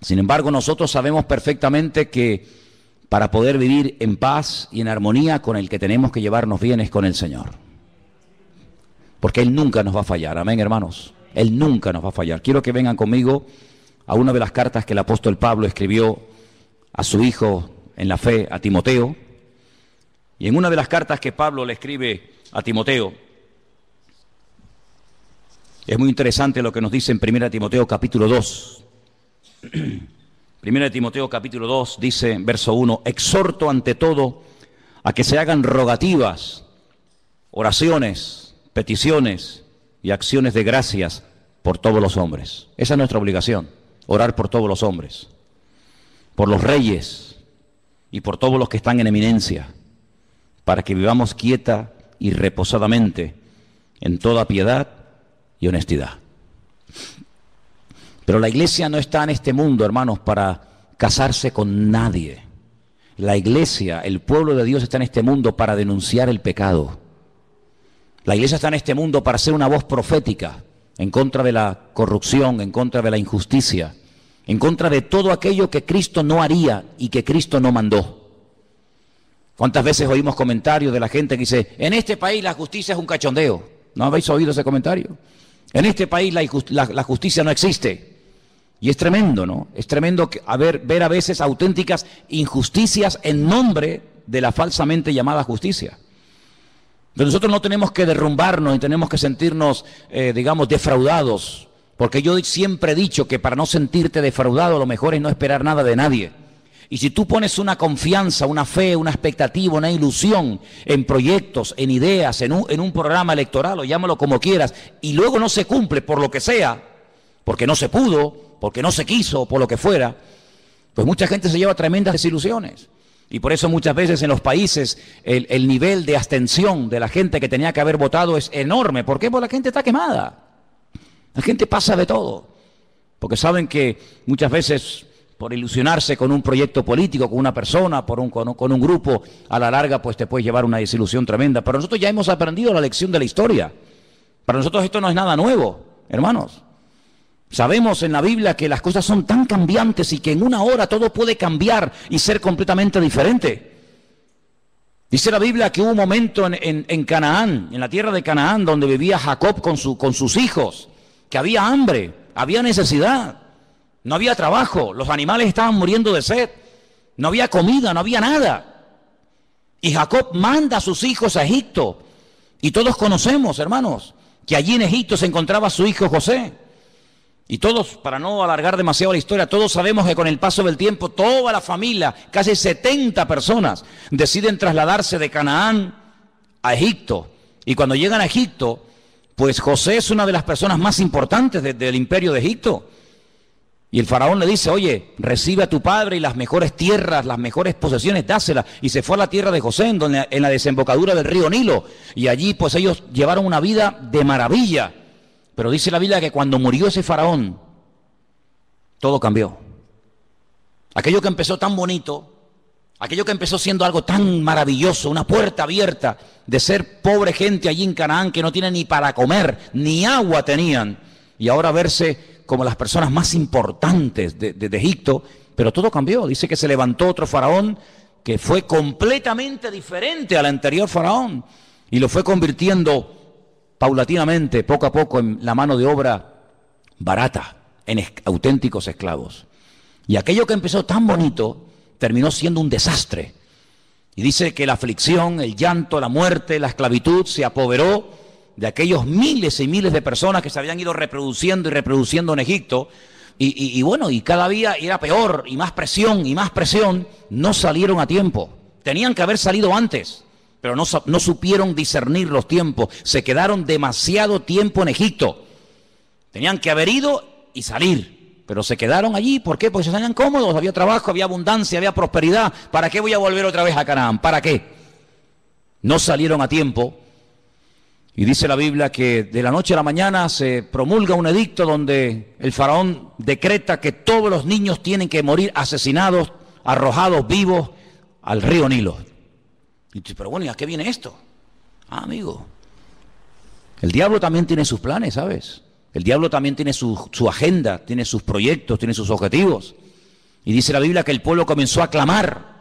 Sin embargo, nosotros sabemos perfectamente que para poder vivir en paz y en armonía, con el que tenemos que llevarnos bien es con el Señor. Porque Él nunca nos va a fallar, amén, hermanos. Él nunca nos va a fallar. Quiero que vengan conmigo a una de las cartas que el apóstol Pablo escribió a su hijo en la fe, a Timoteo. Y en una de las cartas que Pablo le escribe a Timoteo, es muy interesante lo que nos dice en 1 Timoteo capítulo 2. 1 Timoteo capítulo 2 dice, verso 1, exhorto ante todo a que se hagan rogativas, oraciones, peticiones y acciones de gracias por todos los hombres. Esa es nuestra obligación, orar por todos los hombres, por los reyes y por todos los que están en eminencia, para que vivamos quieta y reposadamente en toda piedad y honestidad. Pero la iglesia no está en este mundo, hermanos, para casarse con nadie. La iglesia, el pueblo de Dios está en este mundo para denunciar el pecado. La iglesia está en este mundo para ser una voz profética en contra de la corrupción, en contra de la injusticia, en contra de todo aquello que Cristo no haría y que Cristo no mandó. ¿Cuántas veces oímos comentarios de la gente que dice, en este país la justicia es un cachondeo? ¿No habéis oído ese comentario? En este país la justicia no existe. Y es tremendo, ¿no? Es tremendo ver a veces auténticas injusticias en nombre de la falsamente llamada justicia. Pero nosotros no tenemos que derrumbarnos y tenemos que sentirnos, digamos, defraudados. Porque yo siempre he dicho que para no sentirte defraudado lo mejor es no esperar nada de nadie. Y si tú pones una confianza, una fe, una expectativa, una ilusión en proyectos, en ideas, en un programa electoral, o llámalo como quieras, y luego no se cumple por lo que sea, porque no se pudo, porque no se quiso, por lo que fuera, pues mucha gente se lleva tremendas desilusiones. Y por eso muchas veces en los países el nivel de abstención de la gente que tenía que haber votado es enorme. ¿Por qué? Porque la gente está quemada. La gente pasa de todo. Porque saben que muchas veces por ilusionarse con un proyecto político, con una persona, con un grupo, a la larga pues te puedes llevar una desilusión tremenda. Pero nosotros ya hemos aprendido la lección de la historia. Para nosotros esto no es nada nuevo, hermanos. Sabemos en la Biblia que las cosas son tan cambiantes y que en una hora todo puede cambiar y ser completamente diferente. Dice la Biblia que hubo un momento en Canaán, en la tierra de Canaán, donde vivía Jacob con sus hijos, que había hambre, había necesidad, no había trabajo, los animales estaban muriendo de sed, no había comida, no había nada. Y Jacob manda a sus hijos a Egipto. Y todos conocemos, hermanos, que allí en Egipto se encontraba su hijo José. Y todos, para no alargar demasiado la historia, todos sabemos que con el paso del tiempo, toda la familia, casi 70 personas, deciden trasladarse de Canaán a Egipto. Y cuando llegan a Egipto, pues José es una de las personas más importantes del imperio de Egipto. Y el faraón le dice, oye, recibe a tu padre y las mejores tierras, las mejores posesiones, dáselas. Y se fue a la tierra de José, en la desembocadura del río Nilo. Y allí pues ellos llevaron una vida de maravilla. Pero dice la Biblia que cuando murió ese faraón, todo cambió. Aquello que empezó tan bonito, aquello que empezó siendo algo tan maravilloso, una puerta abierta de ser pobre gente allí en Canaán que no tiene ni para comer, ni agua tenían, y ahora verse como las personas más importantes de Egipto, pero todo cambió. Dice que se levantó otro faraón que fue completamente diferente al anterior faraón y lo fue convirtiendo paulatinamente, poco a poco, en la mano de obra barata, en auténticos esclavos. Y aquello que empezó tan bonito terminó siendo un desastre. Y dice que la aflicción, el llanto, la muerte, la esclavitud se apoderó de aquellos miles y miles de personas que se habían ido reproduciendo y reproduciendo en Egipto. Y bueno, y cada día era peor, y más presión, no salieron a tiempo. Tenían que haber salido antes. Pero no supieron discernir los tiempos, se quedaron demasiado tiempo en Egipto. Tenían que haber ido y salir, pero se quedaron allí. ¿Por qué? Porque se salían cómodos, había trabajo, había abundancia, había prosperidad. ¿Para qué voy a volver otra vez a Canaán? ¿Para qué? no salieron a tiempo. Y dice la Biblia que de la noche a la mañana se promulga un edicto donde el faraón decreta que todos los niños tienen que morir asesinados, arrojados vivos al río Nilo. Y dice, pero bueno, ¿y a qué viene esto? Ah, amigo, el diablo también tiene sus planes, ¿sabes? El diablo también tiene su agenda, tiene sus proyectos, tiene sus objetivos. Y dice la Biblia que el pueblo comenzó a clamar,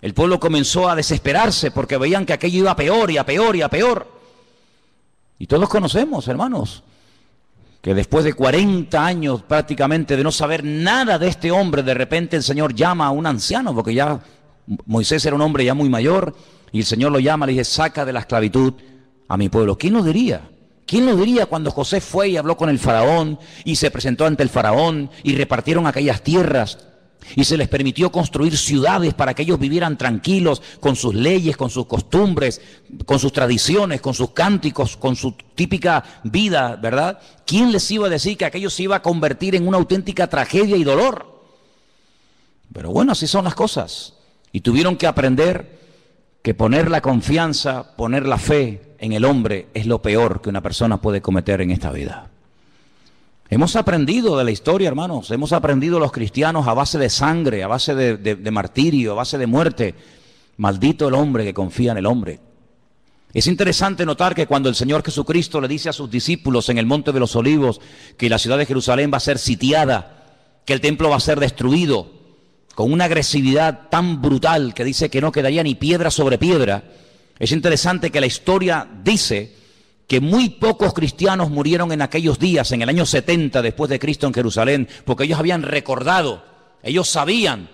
el pueblo comenzó a desesperarse porque veían que aquello iba a peor y a peor y a peor. Y todos conocemos, hermanos, que después de 40 años prácticamente de no saber nada de este hombre, de repente el Señor llama a un anciano, porque ya Moisés era un hombre ya muy mayor, y el Señor lo llama, le dice, saca de la esclavitud a mi pueblo. ¿Quién lo diría? ¿Quién lo diría cuando José fue y habló con el faraón, y se presentó ante el faraón, y repartieron aquellas tierras, y se les permitió construir ciudades para que ellos vivieran tranquilos con sus leyes, con sus costumbres, con sus tradiciones, con sus cánticos, con su típica vida, ¿verdad? ¿Quién les iba a decir que aquello se iba a convertir en una auténtica tragedia y dolor? Pero bueno, así son las cosas. Y tuvieron que aprender que poner la confianza, poner la fe en el hombre es lo peor que una persona puede cometer en esta vida. Hemos aprendido de la historia, hermanos, hemos aprendido los cristianos a base de sangre, a base de martirio, a base de muerte. Maldito el hombre que confía en el hombre. Es interesante notar que cuando el Señor Jesucristo le dice a sus discípulos en el Monte de los Olivos que la ciudad de Jerusalén va a ser sitiada, que el templo va a ser destruido, con una agresividad tan brutal que dice que no quedaría ni piedra sobre piedra, es interesante que la historia dice que muy pocos cristianos murieron en aquellos días, en el año 70 después de Cristo en Jerusalén, porque ellos habían recordado, ellos sabían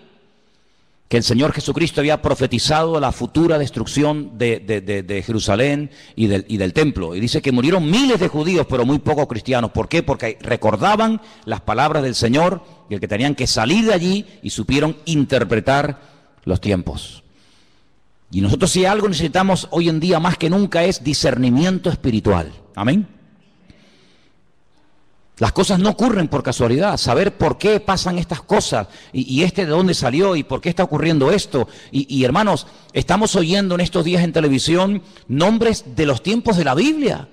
que el Señor Jesucristo había profetizado la futura destrucción de Jerusalén y del templo. Y dice que murieron miles de judíos, pero muy pocos cristianos. ¿Por qué? Porque recordaban las palabras del Señor y el que tenían que salir de allí y supieron interpretar los tiempos. Y nosotros si algo necesitamos hoy en día más que nunca es discernimiento espiritual. Amén. Las cosas no ocurren por casualidad. Saber por qué pasan estas cosas y de dónde salió y por qué está ocurriendo esto. Y hermanos, estamos oyendo en estos días en televisión nombres de los tiempos de la Biblia.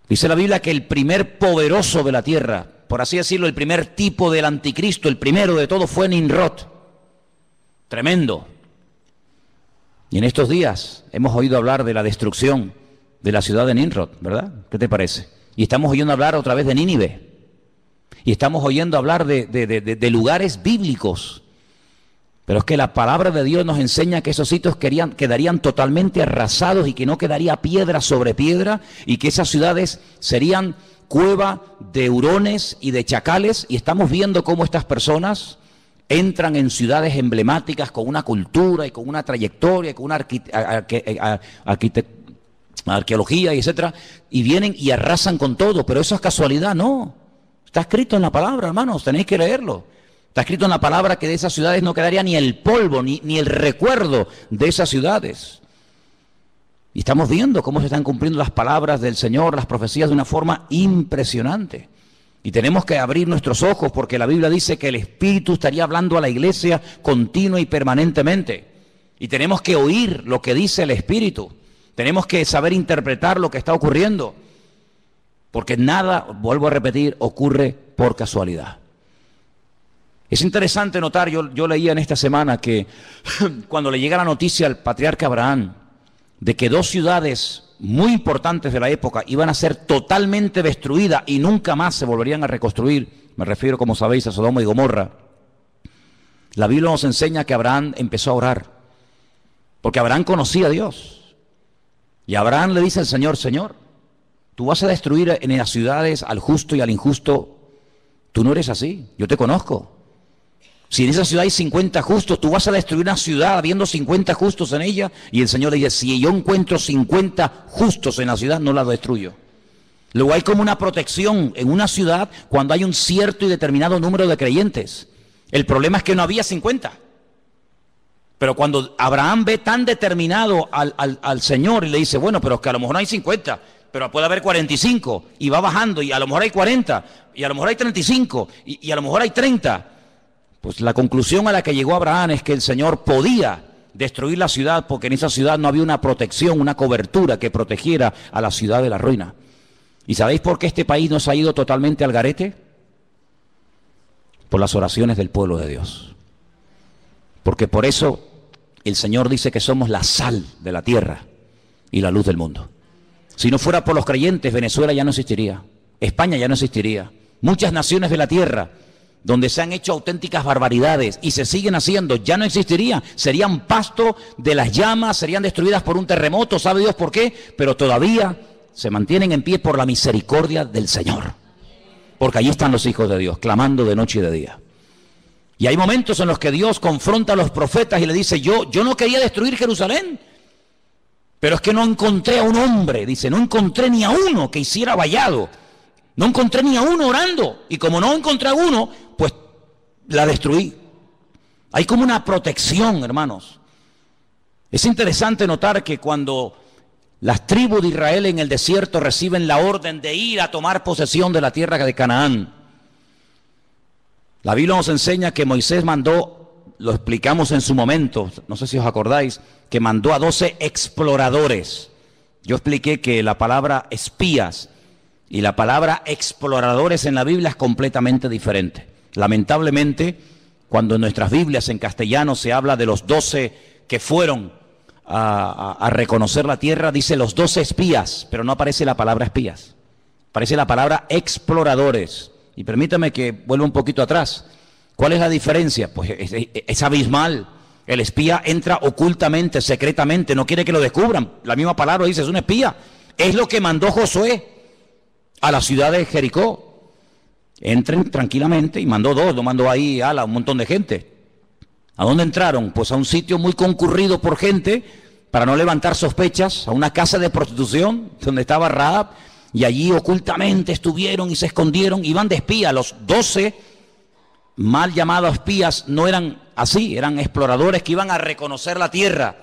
Dice la Biblia que el primer poderoso de la tierra, por así decirlo, el primer tipo del anticristo, el primero de todo fue Nimrod. Tremendo. Y en estos días hemos oído hablar de la destrucción de la ciudad de Nimrod, ¿verdad? ¿Qué te parece? Y estamos oyendo hablar otra vez de Nínive. Y estamos oyendo hablar de lugares bíblicos. Pero es que la palabra de Dios nos enseña que esos sitios quedarían totalmente arrasados y que no quedaría piedra sobre piedra y que esas ciudades serían cueva de hurones y de chacales. Y estamos viendo cómo estas personas entran en ciudades emblemáticas con una cultura y con una trayectoria, y con una arqueología y etcétera, y vienen y arrasan con todo. Pero eso es casualidad, no. Está escrito en la palabra, hermanos, tenéis que leerlo. Está escrito en la palabra que de esas ciudades no quedaría ni el polvo, ni el recuerdo de esas ciudades. Y estamos viendo cómo se están cumpliendo las palabras del Señor, las profecías de una forma impresionante. Y tenemos que abrir nuestros ojos porque la Biblia dice que el Espíritu estaría hablando a la iglesia continua y permanentemente. Y tenemos que oír lo que dice el Espíritu. Tenemos que saber interpretar lo que está ocurriendo. Porque nada, vuelvo a repetir, ocurre por casualidad. Es interesante notar, yo leía en esta semana que cuando le llega la noticia al patriarca Abraham de que dos ciudades muy importantes de la época iban a ser totalmente destruidas y nunca más se volverían a reconstruir, me refiero, como sabéis, a Sodoma y Gomorra, la Biblia nos enseña que Abraham empezó a orar, porque Abraham conocía a Dios. Y Abraham le dice al Señor, Señor, tú vas a destruir en las ciudades al justo y al injusto. Tú no eres así, yo te conozco. Si en esa ciudad hay 50 justos, tú vas a destruir una ciudad habiendo 50 justos en ella. Y el Señor le dice, si yo encuentro 50 justos en la ciudad, no la destruyo. Luego hay como una protección en una ciudad cuando hay un cierto y determinado número de creyentes. El problema es que no había 50. Pero cuando Abraham ve tan determinado al Señor y le dice, bueno, pero es que a lo mejor no hay 50, pero puede haber 45, y va bajando, y a lo mejor hay 40, y a lo mejor hay 35, y a lo mejor hay 30. Pues la conclusión a la que llegó Abraham es que el Señor podía destruir la ciudad porque en esa ciudad no había una protección, una cobertura que protegiera a la ciudad de la ruina. ¿Y sabéis por qué este país no se ha ido totalmente al garete? Por las oraciones del pueblo de Dios. Porque por eso el Señor dice que somos la sal de la tierra y la luz del mundo. Si no fuera por los creyentes, Venezuela ya no existiría, España ya no existiría. Muchas naciones de la tierra donde se han hecho auténticas barbaridades y se siguen haciendo, ya no existirían, serían pasto de las llamas, serían destruidas por un terremoto, ¿sabe Dios por qué? Pero todavía se mantienen en pie por la misericordia del Señor, porque allí están los hijos de Dios, clamando de noche y de día. Y hay momentos en los que Dios confronta a los profetas y le dice, yo no quería destruir Jerusalén, pero es que no encontré a un hombre, dice, no encontré ni a uno que hiciera vallado, no encontré ni a uno orando, y como no encontré a uno, pues la destruí. Hay como una protección, hermanos. Es interesante notar que cuando las tribus de Israel en el desierto reciben la orden de ir a tomar posesión de la tierra de Canaán, la Biblia nos enseña que Moisés mandó, lo explicamos en su momento, no sé si os acordáis, que mandó a 12 exploradores. Yo expliqué que la palabra espías y la palabra exploradores en la Biblia es completamente diferente. Lamentablemente, cuando en nuestras Biblias en castellano se habla de los 12 que fueron a reconocer la tierra, dice los 12 espías, pero no aparece la palabra espías, aparece la palabra exploradores. Y permítame que vuelva un poquito atrás. ¿Cuál es la diferencia? Pues es abismal. El espía entra ocultamente, secretamente, no quiere que lo descubran. La misma palabra dice, es un espía. Es lo que mandó Josué a la ciudad de Jericó. Entren tranquilamente, y mandó 2, no mandó ahí a un montón de gente. ¿A dónde entraron? Pues a un sitio muy concurrido por gente, para no levantar sospechas, a una casa de prostitución, donde estaba Rahab, y allí ocultamente estuvieron y se escondieron, iban de espía. Los 12 mal llamados espías no eran así, eran exploradores que iban a reconocer la tierra.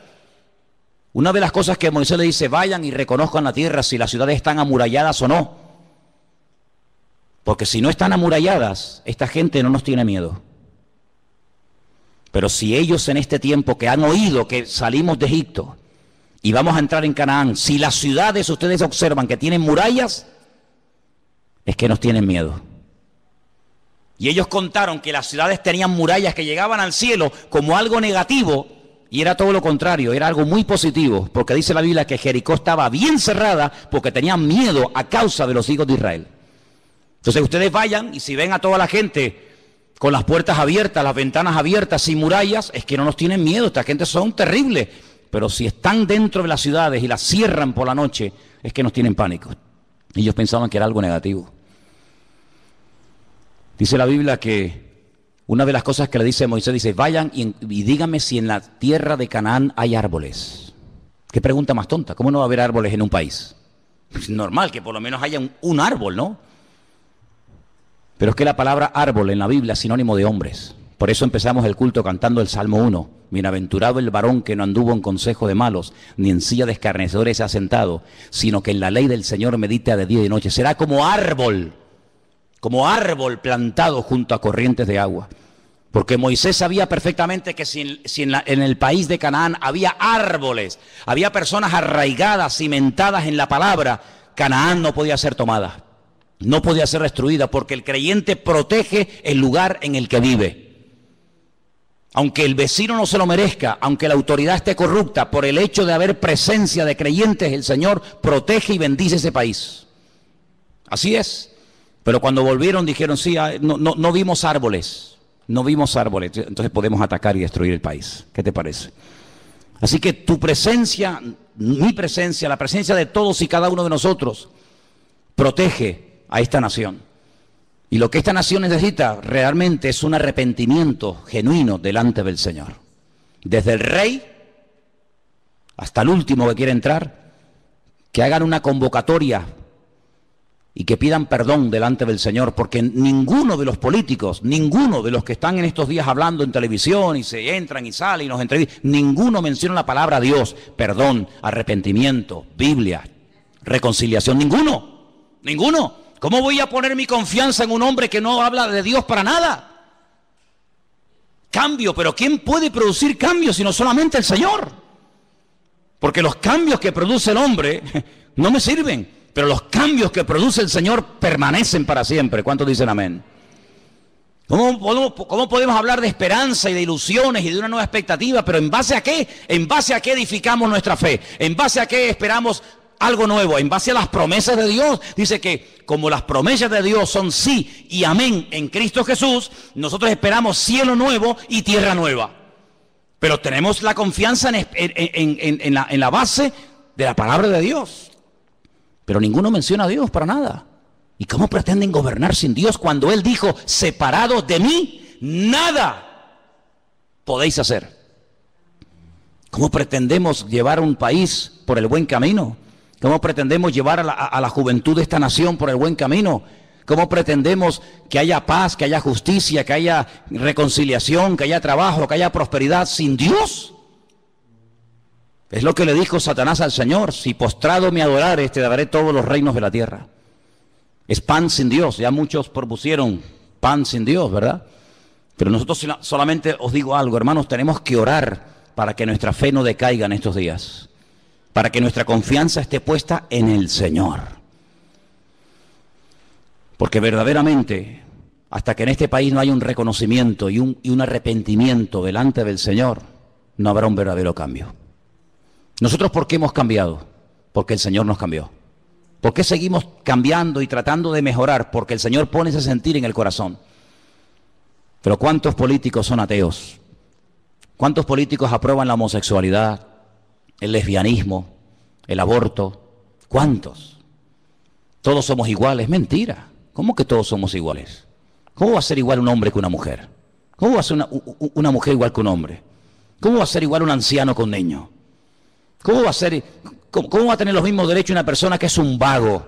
Una de las cosas que Moisés le dice, vayan y reconozcan la tierra si las ciudades están amuralladas o no. Porque si no están amuralladas, esta gente no nos tiene miedo. Pero si ellos en este tiempo que han oído que salimos de Egipto y vamos a entrar en Canaán, si las ciudades ustedes observan que tienen murallas, es que nos tienen miedo. Y ellos contaron que las ciudades tenían murallas que llegaban al cielo como algo negativo, y era todo lo contrario, era algo muy positivo, porque dice la Biblia que Jericó estaba bien cerrada porque tenían miedo a causa de los hijos de Israel. Entonces ustedes vayan y si ven a toda la gente con las puertas abiertas, las ventanas abiertas, sin murallas, es que no nos tienen miedo, esta gente son terribles. Pero si están dentro de las ciudades y las cierran por la noche, es que nos tienen pánico. Ellos pensaban que era algo negativo. Dice la Biblia que una de las cosas que le dice Moisés, dice, vayan y díganme si en la tierra de Canaán hay árboles. Qué pregunta más tonta, ¿cómo no va a haber árboles en un país? Es normal que por lo menos haya un árbol, ¿no? Pero es que la palabra árbol en la Biblia es sinónimo de hombres. Por eso empezamos el culto cantando el Salmo 1. Bienaventurado el varón que no anduvo en consejo de malos, ni en silla de escarnecedores se ha sentado, sino que en la ley del Señor medita de día y de noche. Será como árbol plantado junto a corrientes de agua. Porque Moisés sabía perfectamente que si en el país de Canaán había árboles, había personas arraigadas, cimentadas en la palabra, Canaán no podía ser tomada. No podía ser destruida porque el creyente protege el lugar en el que vive. Aunque el vecino no se lo merezca, aunque la autoridad esté corrupta, por el hecho de haber presencia de creyentes, el Señor protege y bendice ese país. Así es. Pero cuando volvieron dijeron, sí, no vimos árboles, no vimos árboles, entonces podemos atacar y destruir el país. ¿Qué te parece? Así que tu presencia, mi presencia, la presencia de todos y cada uno de nosotros, protege a esta nación. Y lo que esta nación necesita realmente es un arrepentimiento genuino delante del Señor. Desde el rey hasta el último que quiere entrar, que hagan una convocatoria y que pidan perdón delante del Señor, porque ninguno de los políticos, ninguno de los que están en estos días hablando en televisión y se entran y salen y nos entrevistan, ninguno menciona la palabra Dios, perdón, arrepentimiento, Biblia, reconciliación, ninguno. ¿Cómo voy a poner mi confianza en un hombre que no habla de Dios para nada? Cambio, pero ¿quién puede producir cambio sino solamente el Señor? Porque los cambios que produce el hombre no me sirven, pero los cambios que produce el Señor permanecen para siempre. ¿Cuántos dicen amén? ¿Cómo podemos hablar de esperanza y de ilusiones y de una nueva expectativa? Pero ¿en base a qué? ¿En base a qué edificamos nuestra fe? ¿En base a qué esperamos algo nuevo? En base a las promesas de Dios. Dice que como las promesas de Dios son sí y amén en Cristo Jesús, nosotros esperamos cielo nuevo y tierra nueva. Pero tenemos la confianza en la base de la palabra de Dios. Pero ninguno menciona a Dios para nada. ¿Y cómo pretenden gobernar sin Dios cuando Él dijo, separados de mí, nada podéis hacer? ¿Cómo pretendemos llevar un país por el buen camino? ¿Cómo pretendemos llevar a la juventud de esta nación por el buen camino? ¿Cómo pretendemos que haya paz, que haya justicia, que haya reconciliación, que haya trabajo, que haya prosperidad sin Dios? Es lo que le dijo Satanás al Señor: si postrado me adorares, te daré todos los reinos de la tierra. Es pan sin Dios. Ya muchos propusieron pan sin Dios, ¿verdad? Pero nosotros solamente os digo algo, hermanos, tenemos que orar para que nuestra fe no decaiga en estos días, para que nuestra confianza esté puesta en el Señor. Porque verdaderamente, hasta que en este país no haya un reconocimiento y un arrepentimiento delante del Señor, no habrá un verdadero cambio. ¿Nosotros por qué hemos cambiado? Porque el Señor nos cambió. ¿Por qué seguimos cambiando y tratando de mejorar? Porque el Señor pone ese sentir en el corazón. Pero ¿cuántos políticos son ateos? ¿Cuántos políticos aprueban la homosexualidad, el lesbianismo, el aborto? ¿Cuántos? Todos somos iguales. Mentira. ¿Cómo que todos somos iguales? ¿Cómo va a ser igual un hombre que una mujer? ¿Cómo va a ser una mujer igual que un hombre? ¿Cómo va a ser igual un anciano que un niño? ¿Cómo va a ser, cómo va a tener los mismos derechos una persona que es un vago,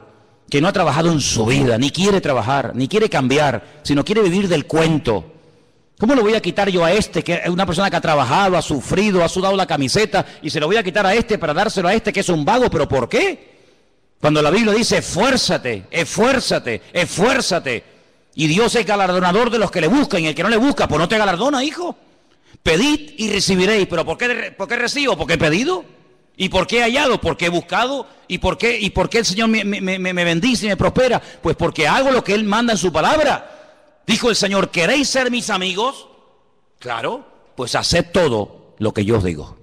que no ha trabajado en su vida, ni quiere trabajar, ni quiere cambiar, sino quiere vivir del cuento? ¿Cómo le voy a quitar yo a este, que es una persona que ha trabajado, ha sufrido, ha sudado la camiseta, y se lo voy a quitar a este para dárselo a este que es un vago? ¿Pero por qué? Cuando la Biblia dice, esfuérzate, esfuérzate, esfuérzate, y Dios es galardonador de los que le buscan, y el que no le busca, pues no te galardona, hijo. Pedid y recibiréis. ¿Pero por qué recibo? Porque he pedido. ¿Y por qué he hallado? Porque he buscado. ¿Y por qué el Señor me bendice y me prospera? Pues porque hago lo que Él manda en su palabra. Dijo el Señor, ¿queréis ser mis amigos? Claro, pues haced todo lo que yo os digo.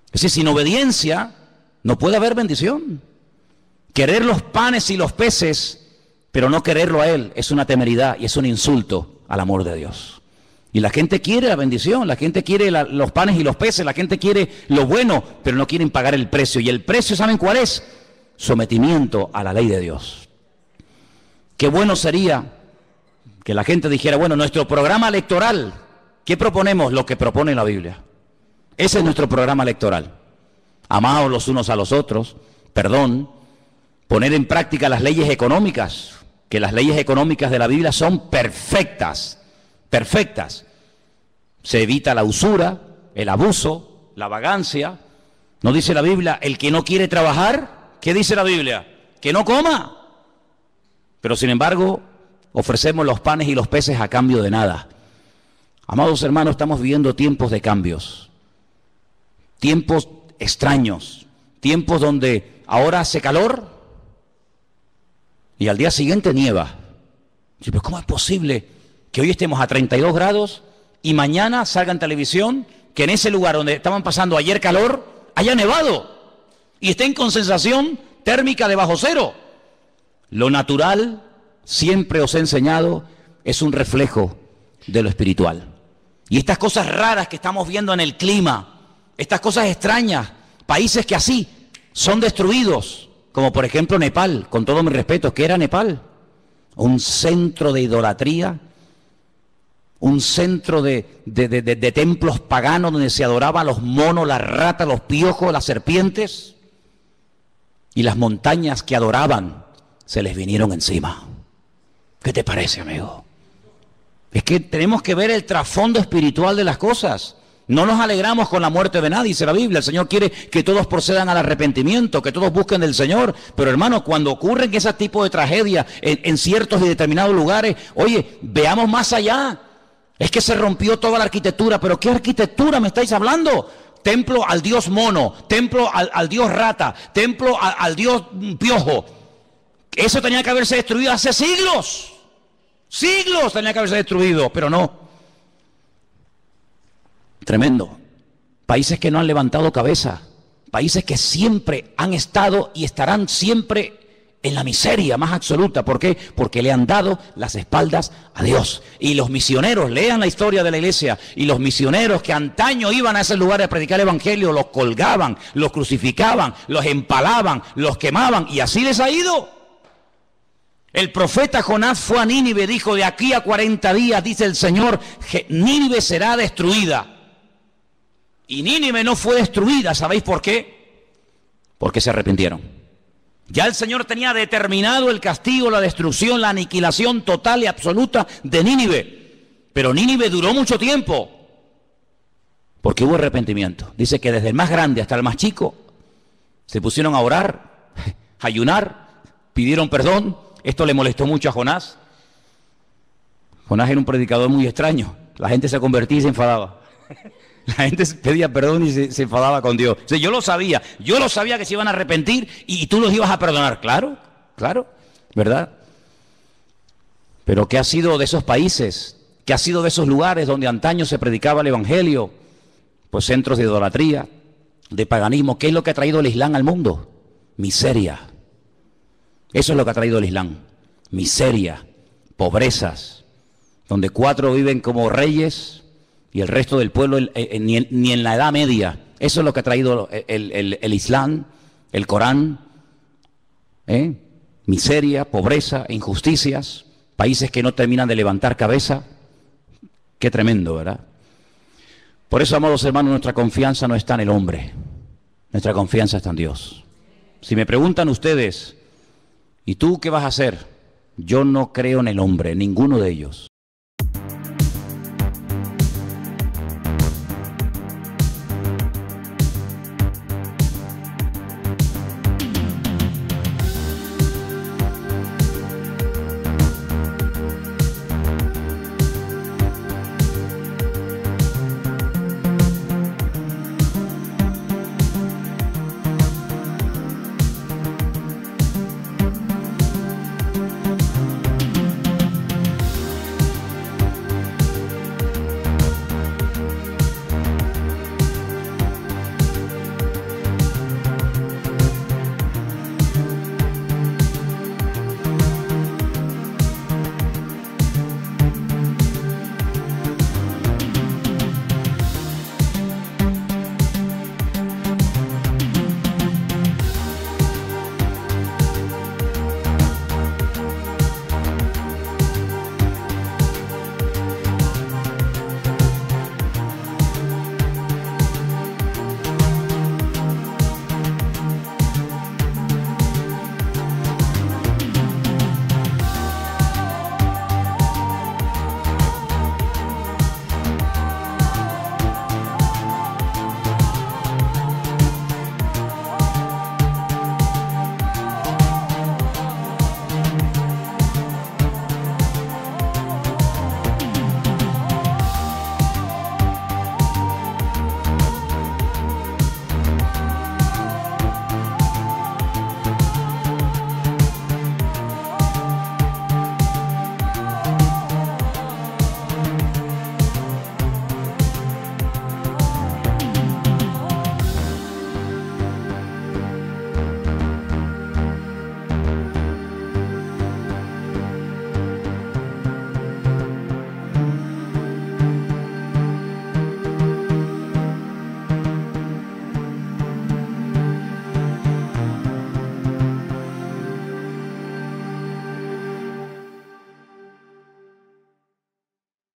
Es decir, sin obediencia no puede haber bendición. Querer los panes y los peces, pero no quererlo a Él, es una temeridad y es un insulto al amor de Dios. Y la gente quiere la bendición, la gente quiere los panes y los peces, la gente quiere lo bueno, pero no quieren pagar el precio. Y el precio, ¿saben cuál es? Sometimiento a la ley de Dios. Qué bueno sería que la gente dijera, bueno, nuestro programa electoral, ¿qué proponemos? Lo que propone la Biblia. Ese es nuestro programa electoral. Amaos los unos a los otros, perdón, poner en práctica las leyes económicas, que las leyes económicas de la Biblia son perfectas. Perfectas. Se evita la usura, el abuso, la vagancia. ¿No dice la Biblia, el que no quiere trabajar? ¿Qué dice la Biblia? Que no coma. Pero sin embargo, ofrecemos los panes y los peces a cambio de nada. Amados hermanos, estamos viviendo tiempos de cambios. Tiempos extraños. Tiempos donde ahora hace calor y al día siguiente nieva. Pero ¿cómo es posible que hoy estemos a 32 grados y mañana salga en televisión que en ese lugar donde estaban pasando ayer calor, haya nevado y estén con sensación térmica de bajo cero? Lo natural, siempre os he enseñado, es un reflejo de lo espiritual. Y estas cosas raras que estamos viendo en el clima, estas cosas extrañas, países que así son destruidos, como por ejemplo Nepal, con todo mi respeto, ¿qué era Nepal? Un centro de idolatría, un centro de templos paganos donde se adoraban los monos, las ratas, los piojos, las serpientes, y las montañas que adoraban se les vinieron encima. ¿Qué te parece, amigo? Es que tenemos que ver el trasfondo espiritual de las cosas. No nos alegramos con la muerte de nadie, dice la Biblia. El Señor quiere que todos procedan al arrepentimiento, que todos busquen del Señor. Pero hermano, cuando ocurren ese tipo de tragedias en ciertos y determinados lugares, oye, veamos más allá. Es que se rompió toda la arquitectura. ¿Pero qué arquitectura me estáis hablando? Templo al dios mono, templo al dios rata, templo al dios piojo. Eso tenía que haberse destruido hace siglos. Siglos tenía que haberse destruido, pero no. Tremendo. Países que no han levantado cabeza. Países que siempre han estado y estarán siempre en la miseria más absoluta. ¿Por qué? Porque le han dado las espaldas a Dios. Y los misioneros, lean la historia de la iglesia, y los misioneros que antaño iban a esos lugares a predicar el evangelio, los colgaban, los crucificaban, los empalaban, los quemaban, y así les ha ido. El profeta Jonás fue a Nínive, dijo: de aquí a 40 días, dice el Señor, Nínive será destruida. Y Nínive no fue destruida, ¿sabéis por qué? Porque se arrepintieron. Ya el Señor tenía determinado el castigo, la destrucción, la aniquilación total y absoluta de Nínive. Pero Nínive duró mucho tiempo, porque hubo arrepentimiento. Dice que desde el más grande hasta el más chico se pusieron a orar, a ayunar, pidieron perdón. Esto le molestó mucho a Jonás. Jonás era un predicador muy extraño. La gente se convertía y se enfadaba. La gente pedía perdón y se enfadaba con Dios. O sea, yo lo sabía que se iban a arrepentir y tú los ibas a perdonar. Claro, ¿verdad? Pero ¿qué ha sido de esos países? ¿Qué ha sido de esos lugares donde antaño se predicaba el evangelio? Pues centros de idolatría, de paganismo. ¿Qué es lo que ha traído el Islam al mundo? Miseria. Eso es lo que ha traído el Islam. Miseria, pobrezas, donde 4 viven como reyes y el resto del pueblo ni en la Edad Media. Eso es lo que ha traído el Islam, el Corán. Miseria, pobreza, injusticias, países que no terminan de levantar cabeza. Qué tremendo, ¿verdad? Por eso, amados hermanos, nuestra confianza no está en el hombre. Nuestra confianza está en Dios. Si me preguntan ustedes, ¿y tú qué vas a hacer? Yo no creo en el hombre, ninguno de ellos.